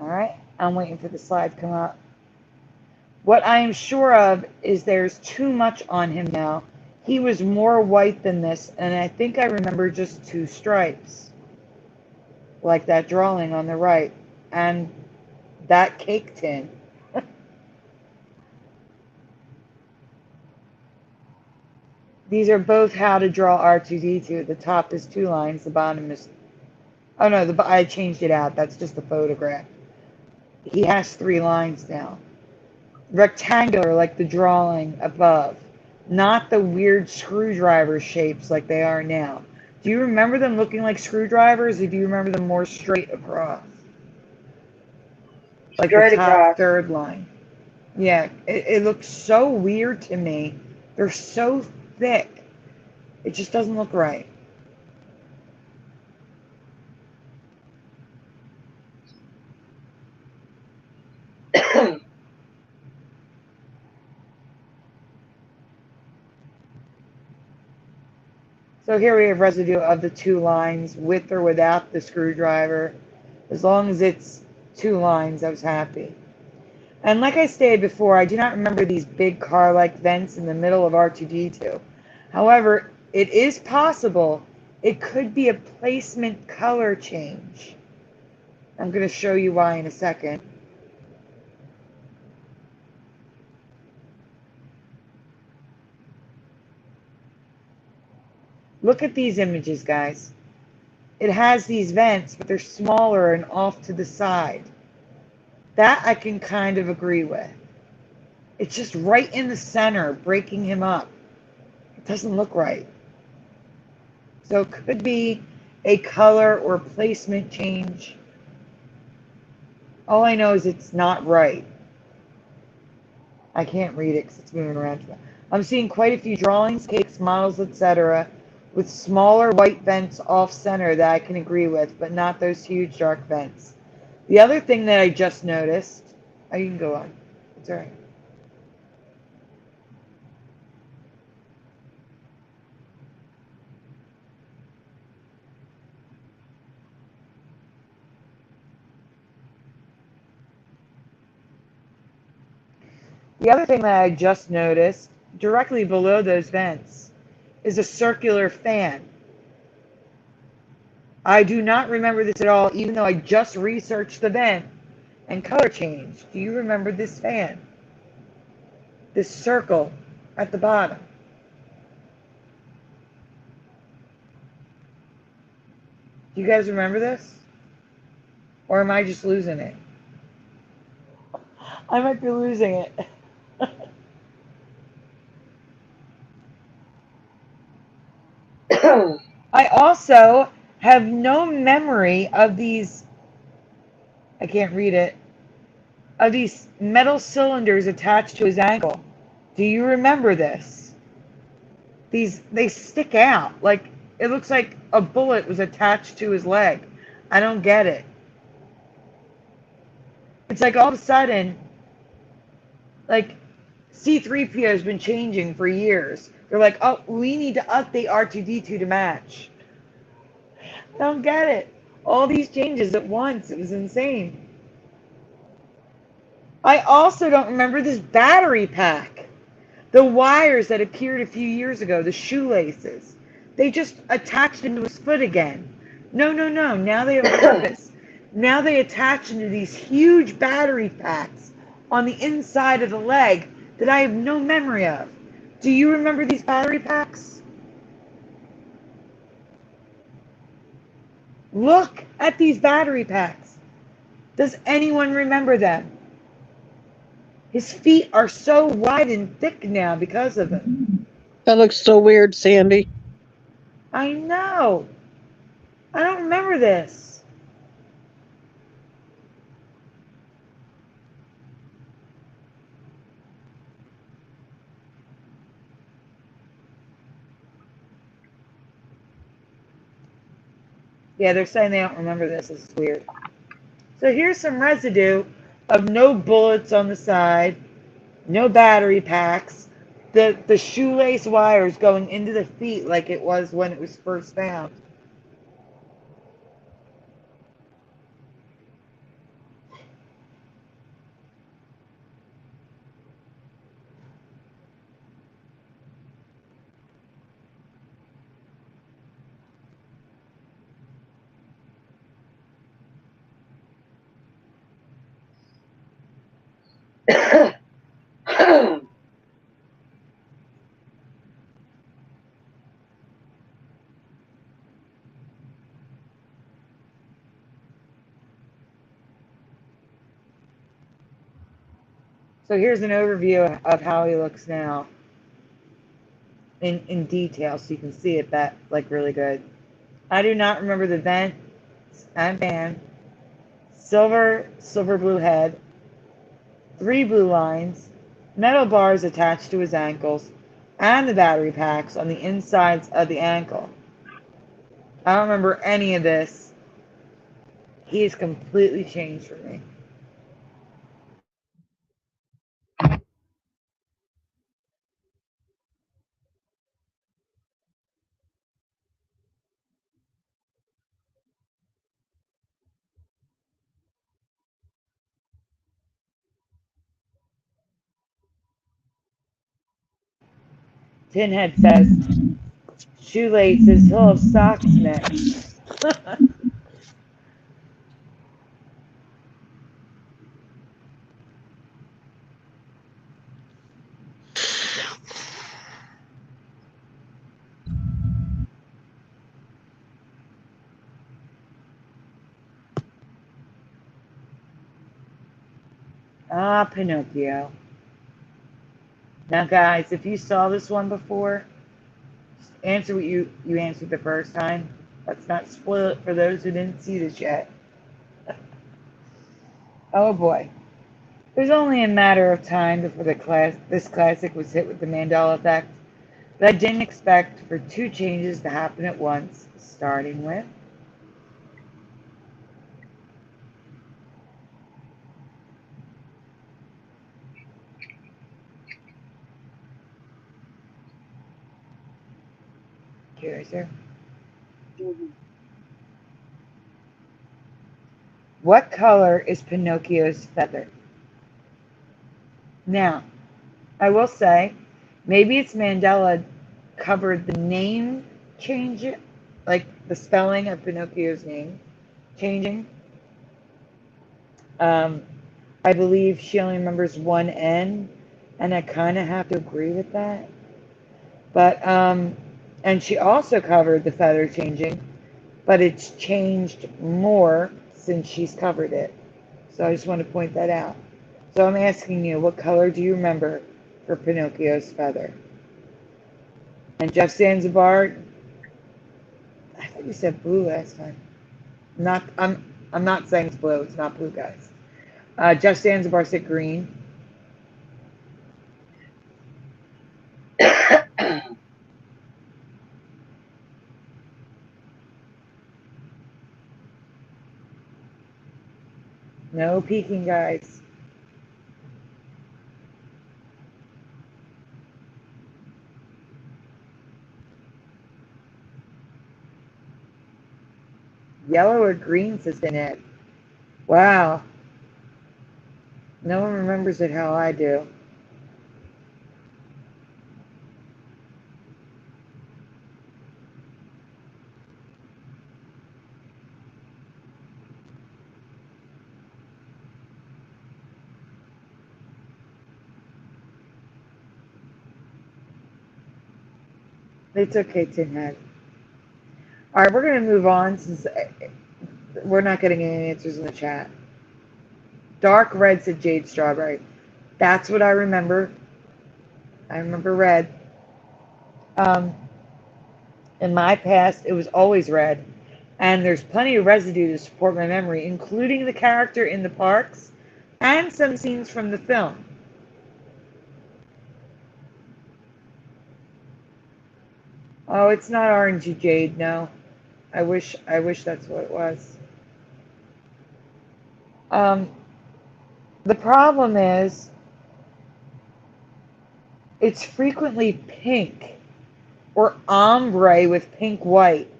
All right. I'm waiting for the slide to come up. What I am sure of is there's too much on him now. He was more white than this, and I think I remember just 2 stripes. Like that drawing on the right. And that cake tin. These are both how to draw R2-D2. The top is 2 lines, the bottom is... Oh no, I changed it out. That's just the photograph. He has 3 lines now. Rectangular, like the drawing above. Not the weird screwdriver shapes like they are now. Do you remember them looking like screwdrivers, or do you remember them more straight across? Like Straight the top across. 3rd line. Yeah, it looks so weird to me. They're so thick. It just doesn't look right. So here we have residue of the 2 lines, with or without the screwdriver. As long as it's 2 lines, I was happy. And like I stated before, I do not remember these big car-like vents in the middle of R2-D2. However, it is possible it could be a placement color change. I'm going to show you why in a second. Look at these images, guys. It has these vents, but they're smaller and off to the side. That I can kind of agree with. It's just right in the center, breaking him up. It doesn't look right. So it could be a color or placement change. All I know is it's not right. I can't read it because it's moving around. I'm seeing quite a few drawings, cakes, models, etc., with smaller white vents off-center that I can agree with, but not those huge dark vents. The other thing that I just noticed... Oh, you can go on. It's all right. The other thing that I just noticed, directly below those vents, is a circular fan. I do not remember this at all, even though I just researched the vent and color change. Do you remember this fan? This circle at the bottom. Do you guys remember this? Or am I just losing it? I might be losing it. I also have no memory of these, I can't read it, of these metal cylinders attached to his ankle. Do you remember this? They stick out. Like, it looks like a bullet was attached to his leg. I don't get it. It's like all of a sudden, like, C-3PO has been changing for years. They're like, oh, we need to update R2-D2 to match. I don't get it. All these changes at once. It was insane. I also don't remember this battery pack. The wires that appeared a few years ago, the shoelaces, they just attached into his foot again. No, no, no. Now they have a purpose. Now they attach into these huge battery packs on the inside of the leg that I have no memory of. Do you remember these battery packs? Look at these battery packs. Does anyone remember them? His feet are so wide and thick now because of it. That looks so weird, Sandy. I know. I don't remember this. Yeah, they're saying they don't remember this. This is weird. So here's some residue of no bullets on the side, no battery packs, the shoelace wires going into the feet like it was when it was first found. So here's an overview of how he looks now in detail so you can see it that like really good. I do not remember the vent and band, silver blue head, 3 blue lines, metal bars attached to his ankles, and the battery packs on the insides of the ankle. I don't remember any of this. He's completely changed for me. Tinhead says, shoelaces, he'll have socks next. Ah, Pinocchio. Now, guys, if you saw this one before, just answer what you answered the first time. Let's not spoil it for those who didn't see this yet. Oh boy. There's only a matter of time before this classic was hit with the Mandela Effect, but I didn't expect for 2 changes to happen at once, starting with Curiouser. What color is Pinocchio's feather? Now, I will say, maybe it's Mandela covered the name change, like the spelling of Pinocchio's name changing. I believe she only remembers one N, and I kind of have to agree with that. But, and she also covered the feather changing, but it's changed more since she's covered it. So I just want to point that out. So I'm asking you, what color do you remember for Pinocchio's feather? And Jeff Zanzibar, I thought you said blue last time. I'm not saying it's blue. It's not blue, guys. Jeff Zanzibar said green. No peeking, guys. Yellow or green, says Pinhead. Wow. No one remembers it how I do. It's okay, Pinhead. All right, we're going to move on since we're not getting any answers in the chat. Dark red, said Jade Strawberry. That's what I remember. I remember red. In my past, it was always red. And there's plenty of residue to support my memory, including the character in the parks and some scenes from the film. Oh, it's not orangey jade, no. I wish that's what it was. The problem is, it's frequently pink, or ombre with pink white,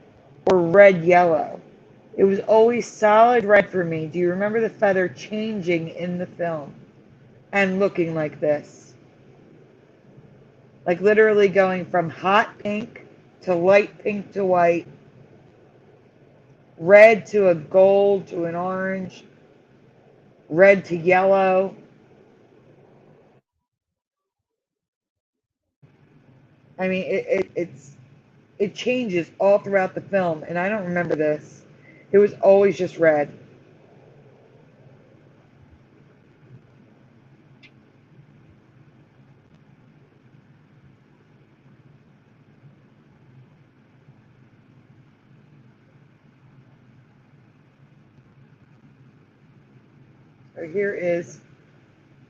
or red yellow. It was always solid red for me. Do you remember the feather changing in the film and looking like this? Like literally going from hot pink to light pink to white, red to a gold to an orange, red to yellow. I mean, it changes all throughout the film, and I don't remember this. It was always just red. So here is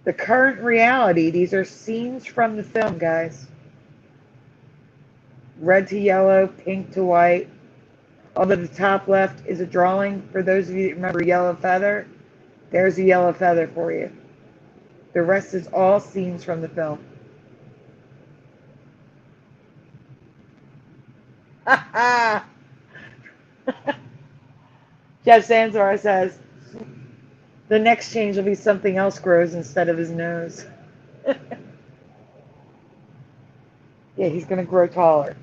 the current reality. These are scenes from the film, guys. Red to yellow, pink to white. Although the top left is a drawing, for those of you that remember Yellow Feather, there's a yellow feather for you. The rest is all scenes from the film. Jeff Sanzar says, the next change will be something else grows instead of his nose. Yeah, he's going to grow taller.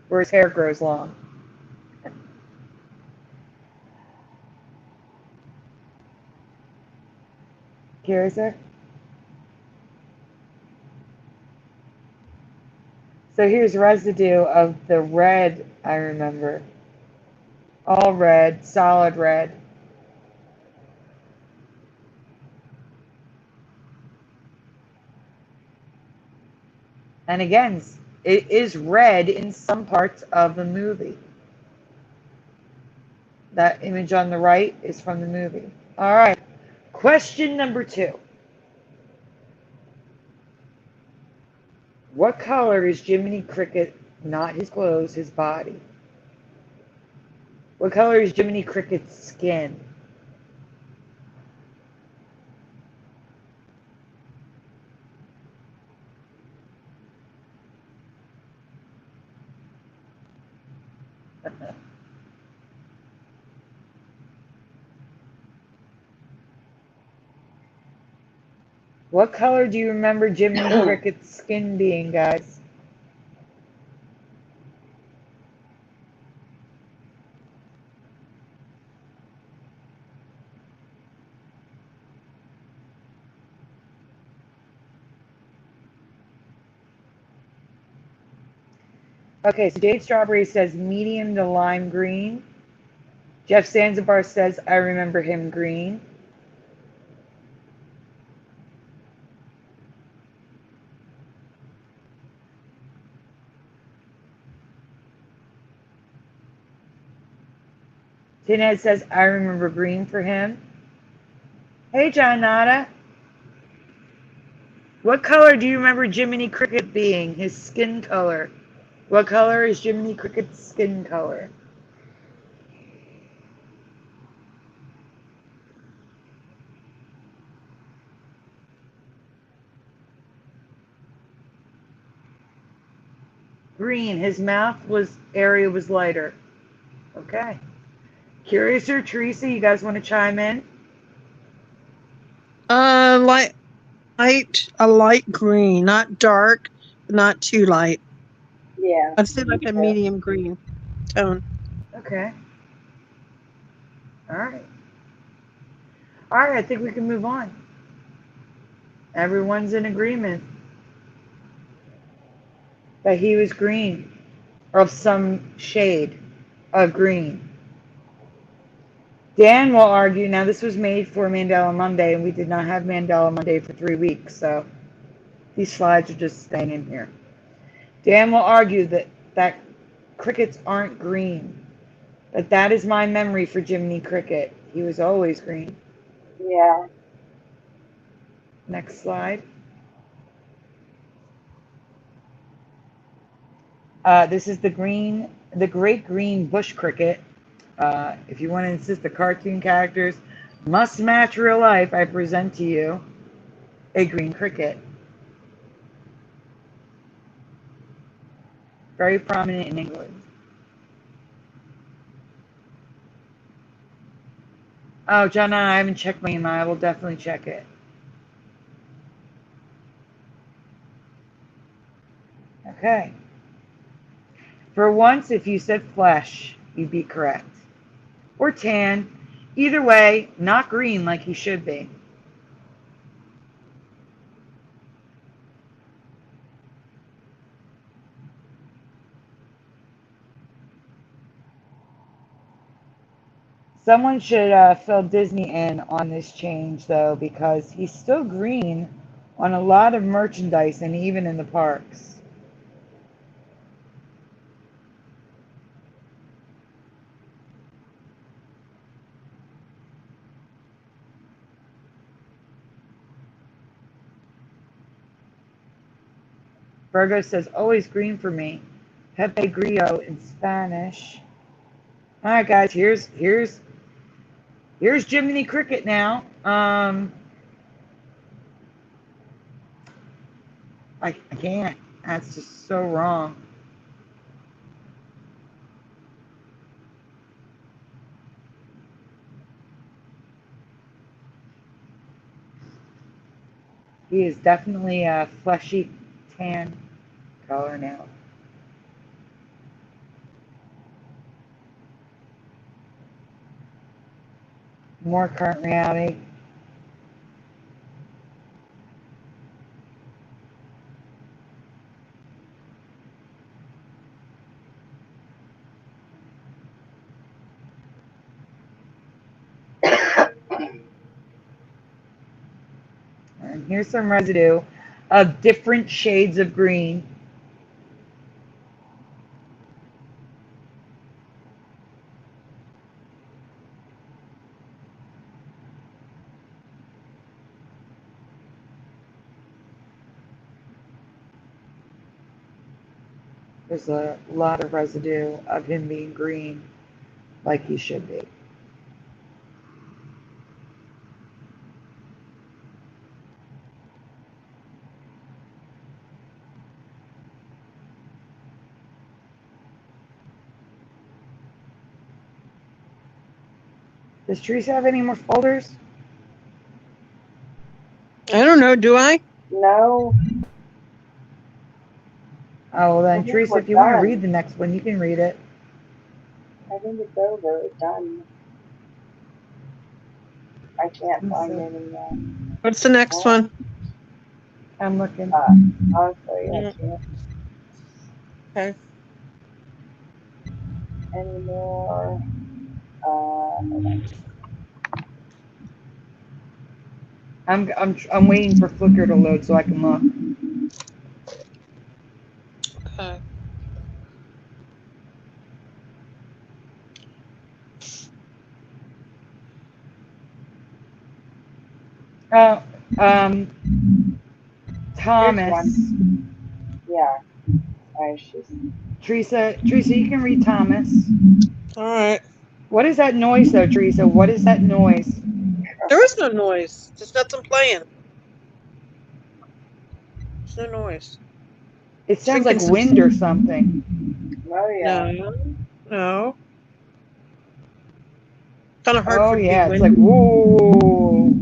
Where his hair grows long. Curious? So here's residue of the red, I remember. All red, solid red. And again, it is red in some parts of the movie. That image on the right is from the movie. All right. Question number 2. What color is Jiminy Cricket, not his clothes, his body? What color is Jiminy Cricket's skin? What color do you remember Jiminy Cricket's skin being, guys? Okay, so Jade Strawberry says medium to lime green. Jeff Zanzibar says, I remember him green. Tinhead says, I remember green for him. Hey, John Nada. What color do you remember Jiminy Cricket being? His skin color. What color is Jiminy Cricket's skin color? Green. His mouth area was lighter. Okay. Curious or Teresa, you guys want to chime in? Light, a light green, not dark, not too light. Yeah. I'd say like a medium green tone. Okay. All right. All right, I think we can move on. Everyone's in agreement that he was green, or of some shade of green. Dan will argue, now this was made for Mandela Monday, and we did not have Mandela Monday for 3 weeks, so these slides are just staying in here. Dan will argue that crickets aren't green, but that is my memory for Jiminy Cricket. He was always green. Yeah. Next slide. This is the great green bush cricket. If you want to insist the cartoon characters must match real life, I present to you a green cricket. Very prominent in England. Oh, John, I haven't checked my email. I will definitely check it. Okay. For once, if you said flesh, you'd be correct. Or tan. Either way, not green like he should be. Someone should fill Disney in on this change, though, because he's still green on a lot of merchandise and even in the parks. Virgo says, always green for me. Pepe Grillo in Spanish. All right, guys, here's Jiminy Cricket now. I can't. That's just so wrong. He is definitely a fleshy tan color now. More current reality. And here's some residue of different shades of green. There's a lot of residue of him being green like he should be. Does Teresa have any more folders? I don't know. Do I? No. Oh, well then, I think Teresa, we're if you want to done. read the next one, you can read it. I think it's over. It's done. I can't find any. What's the next one? I'm looking. Honestly, I can't. Okay. Anymore. I'm waiting for Flickr to load so I can look. Okay. Thomas. Yeah. She's... Teresa, you can read Thomas. All right. What is that noise, though, Teresa? What is that noise? There is no noise. Just nothing playing. There's no noise. It sounds Drinking like some- wind or something. Oh yeah. No. Kind of hard Oh for it to yeah, be it's like windy. whoa.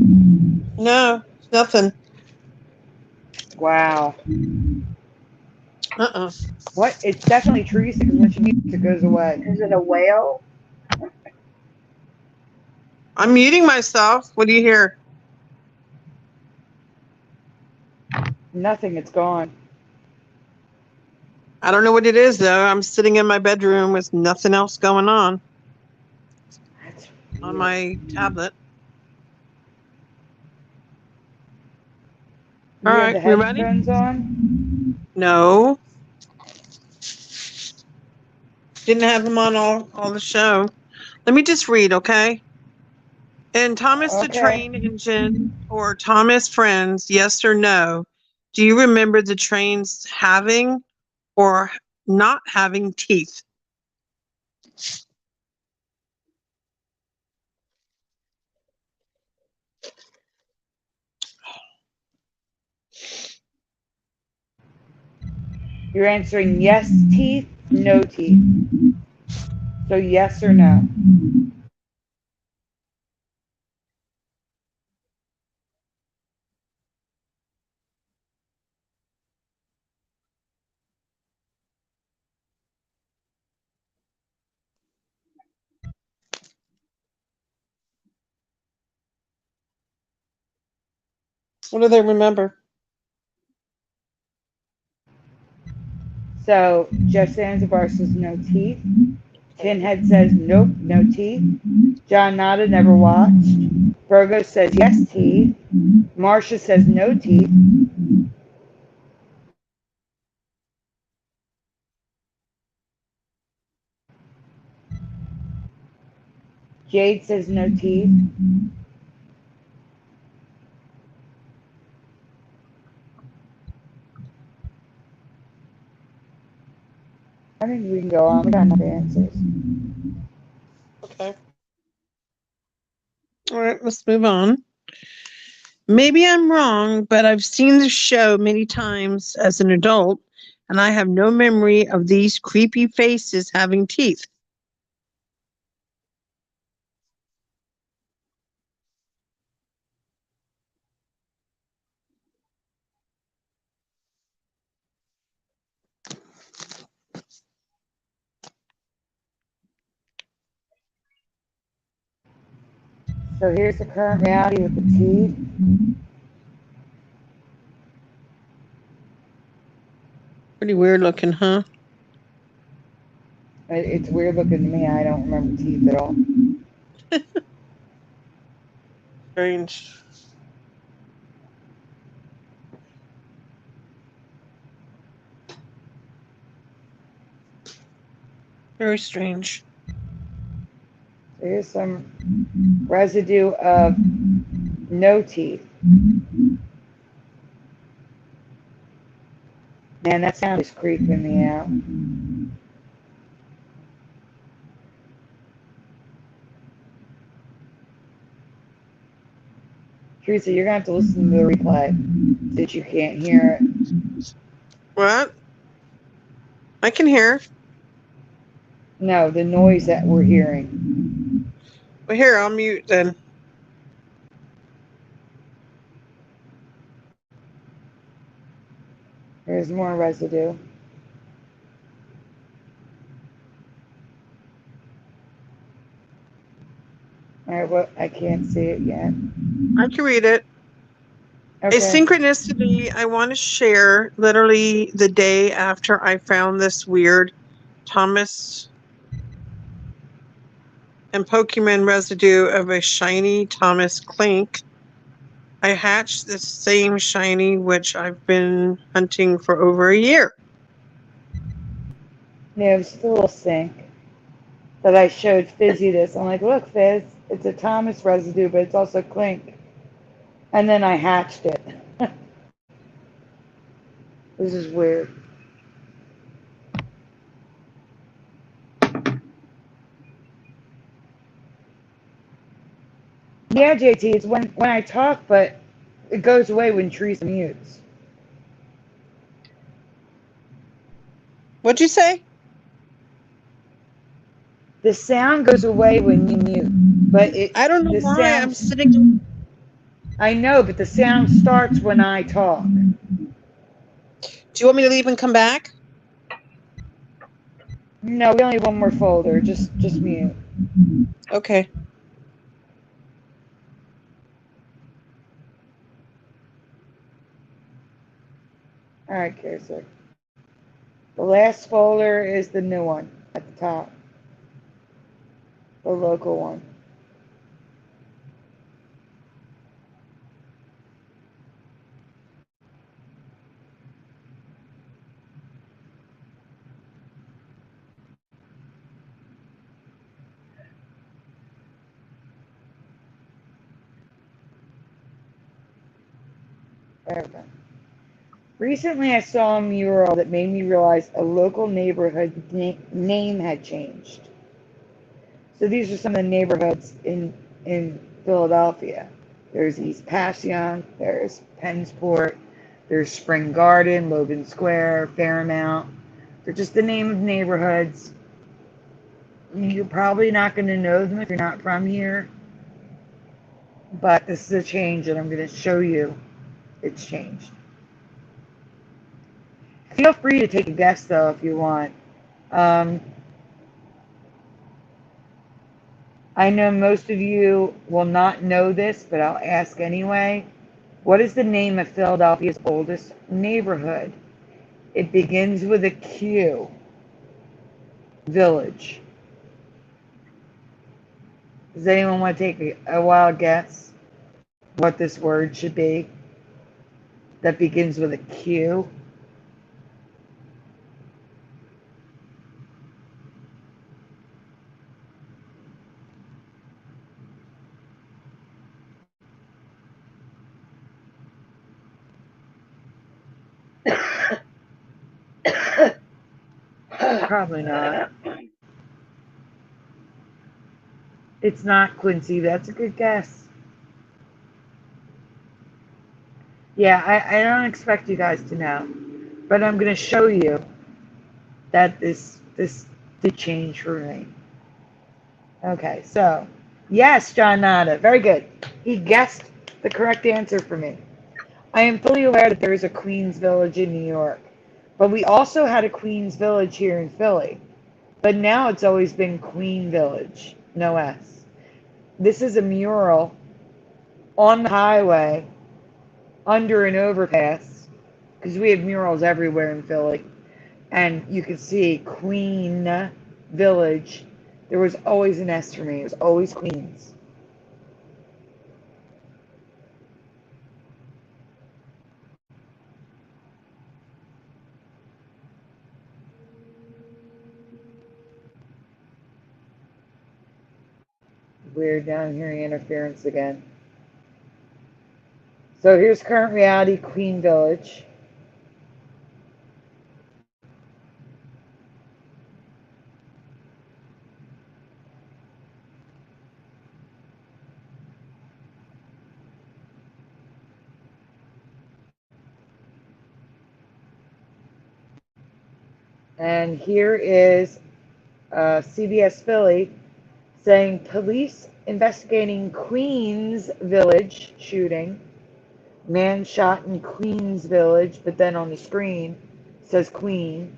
No, nothing. Wow. Uh-uh. What? It's definitely trees because when she mutes, it goes away. Is it a whale? I'm muting myself. What do you hear? Nothing. It's gone. I don't know what it is though. I'm sitting in my bedroom with nothing else going on That's on weird. my tablet. You All have right, the we ready? headphones on? No. Didn't have them on all the show. Let me just read, okay? In Thomas the Okay. Train Engine or Thomas Friends, yes or no? Do you remember the trains having or not having teeth? You're answering yes teeth, no teeth. So yes or no. What do they remember? So Jeff Zanzibar says no teeth. Tinhead says nope, no teeth. John Nada never watched. Virgo says yes teeth. Marcia says no teeth. Jade says no teeth. I think we can go on. We got enough answers. Okay. All right, let's move on. Maybe I'm wrong, but I've seen the show many times as an adult, and I have no memory of these creepy faces having teeth. So here's the current reality with the teeth. Pretty weird looking, huh? It's weird looking to me. I don't remember teeth at all. Strange. Very strange. Here's some residue of no teeth. Man, that sound is creeping me out. Teresa, you're going to have to listen to the replay since you can't hear it. What? I can hear. No, the noise that we're hearing. Well, here, I'll mute then. There's more residue. All right, well, I can't see it yet. I can read it. Okay. A synchronicity I want to share literally the day after I found this weird Thomas and Pokemon residue of a shiny Thomas Clink. I hatched the same shiny which I've been hunting for over a year. Yeah, it was the little sink that I showed Fizzy this. I'm like, look, Fizz, it's a Thomas residue, but it's also Clink. And then I hatched it. This is weird. Yeah, JT, it's when I talk, but it goes away when Teresa mutes. What'd you say? The sound goes away when you mute, but I don't know the why I'm sound, sitting. I know, but the sound starts when I talk. Do you want me to leave and come back? No, we only have one more folder. Just mute. Okay. All right, Curiouser. The last folder is the new one at the top. The local one. There we go. Recently, I saw a mural that made me realize a local neighborhood name had changed. So these are some of the neighborhoods in Philadelphia. There's East Passyunk, there's Pennsport, there's Spring Garden, Logan Square, Fairmount. They're just the name of neighborhoods. You're probably not going to know them if you're not from here, but this is a change and I'm going to show you it's changed. Feel free to take a guess though if you want. I know most of you will not know this, but I'll ask anyway. What is the name of Philadelphia's oldest neighborhood? It begins with a Q. Village. Does anyone want to take a wild guess what this word should be that begins with a Q? Probably not. It's not Quincy. That's a good guess. Yeah, I don't expect you guys to know, but I'm going to show you that this did change for me. Okay, so yes, John Nada, very good. He guessed the correct answer for me. I am fully aware that there is a Queens Village in New York, but we also had a Queens Village here in Philly. But now it's always been Queen Village, no S. This is a mural on the highway under an overpass, because we have murals everywhere in Philly. And you can see Queen Village. There was always an S for me. It was always Queens. Weird down here interference again. So here's current reality, Queen Village. And here is CBS Philly saying police investigating Queens Village shooting. Man shot in Queens Village, but then on the screen says Queen.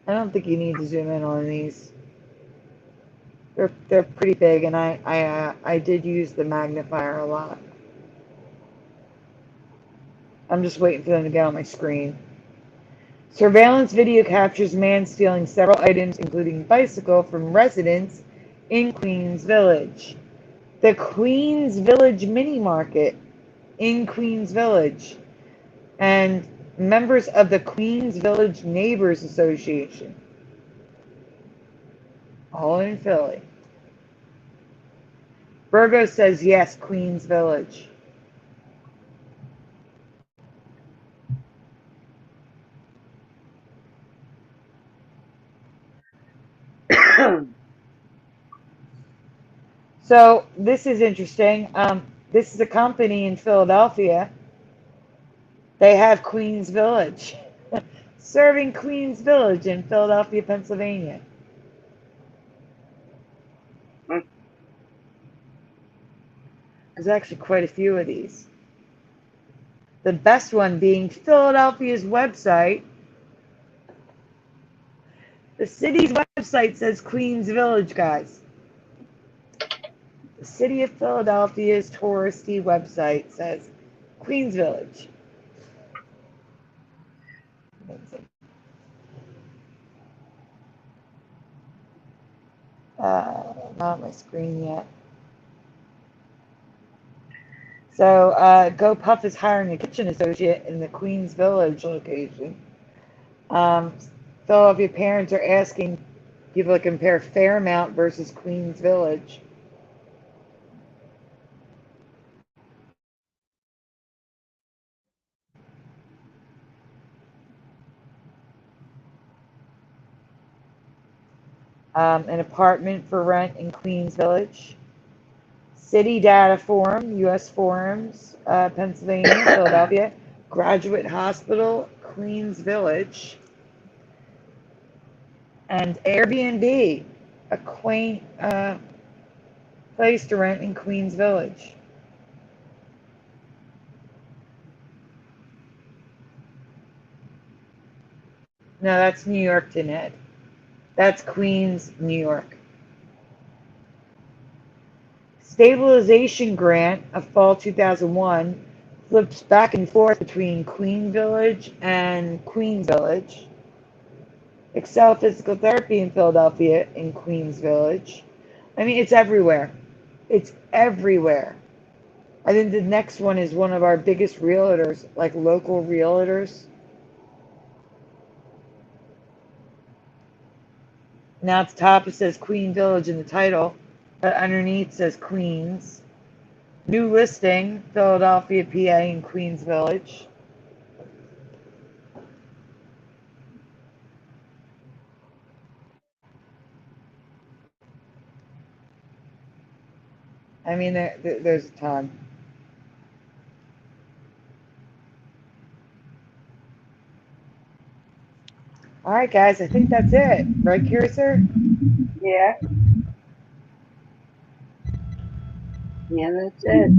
I don't think you need to zoom in on these. They're pretty big, and I did use the magnifier a lot. I'm just waiting for them to get on my screen. Surveillance video captures man stealing several items, including bicycle, from residents in Queens Village. The Queens Village Mini Market in Queens Village. And members of the Queens Village Neighbors Association. All in Philly. Virgo says yes, Queens Village. So this is interesting. This is a company in Philadelphia. They have Queens Village. serving Queens Village in Philadelphia, Pennsylvania. There's actually quite a few of these. The best one being Philadelphia's website. The city's website says Queens Village, guys. The city of Philadelphia's touristy website says Queens Village. Not on my screen yet. So GoPuff is hiring a kitchen associate in the Queens Village location. Philadelphia parents are asking people to compare Fairmount versus Queens Village. An apartment for rent in Queens Village. City Data Forum, U.S. Forums, Pennsylvania, Philadelphia. Graduate Hospital, Queens Village. And Airbnb, a quaint place to rent in Queens Village. No, that's New York, Jeanette. That's Queens, New York. Stabilization grant of fall 2001 flips back and forth between Queen Village and Queens Village. Excel Physical Therapy in Philadelphia in Queens Village. I mean, it's everywhere. It's everywhere. I think the next one is one of our biggest realtors, like local realtors. Now at the top it says Queen Village in the title, but underneath says Queens. New listing, Philadelphia, PA in Queens Village. I mean, there's a ton. All right, guys, I think that's it. Right, Curiouser? Yeah. Yeah, that's it.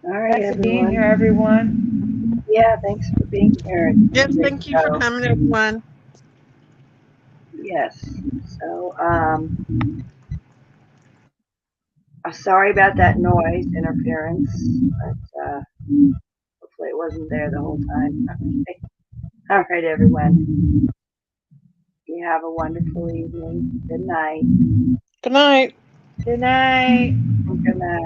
All right, Thanks for being everyone. here, everyone. Yeah, thanks for being here. Yes, thank you for coming, everyone. Yes. So, I'm sorry about that noise interference, but hopefully it wasn't there the whole time. Okay. All right, everyone. You have a wonderful evening. Good night. Good night. Good night. Good night.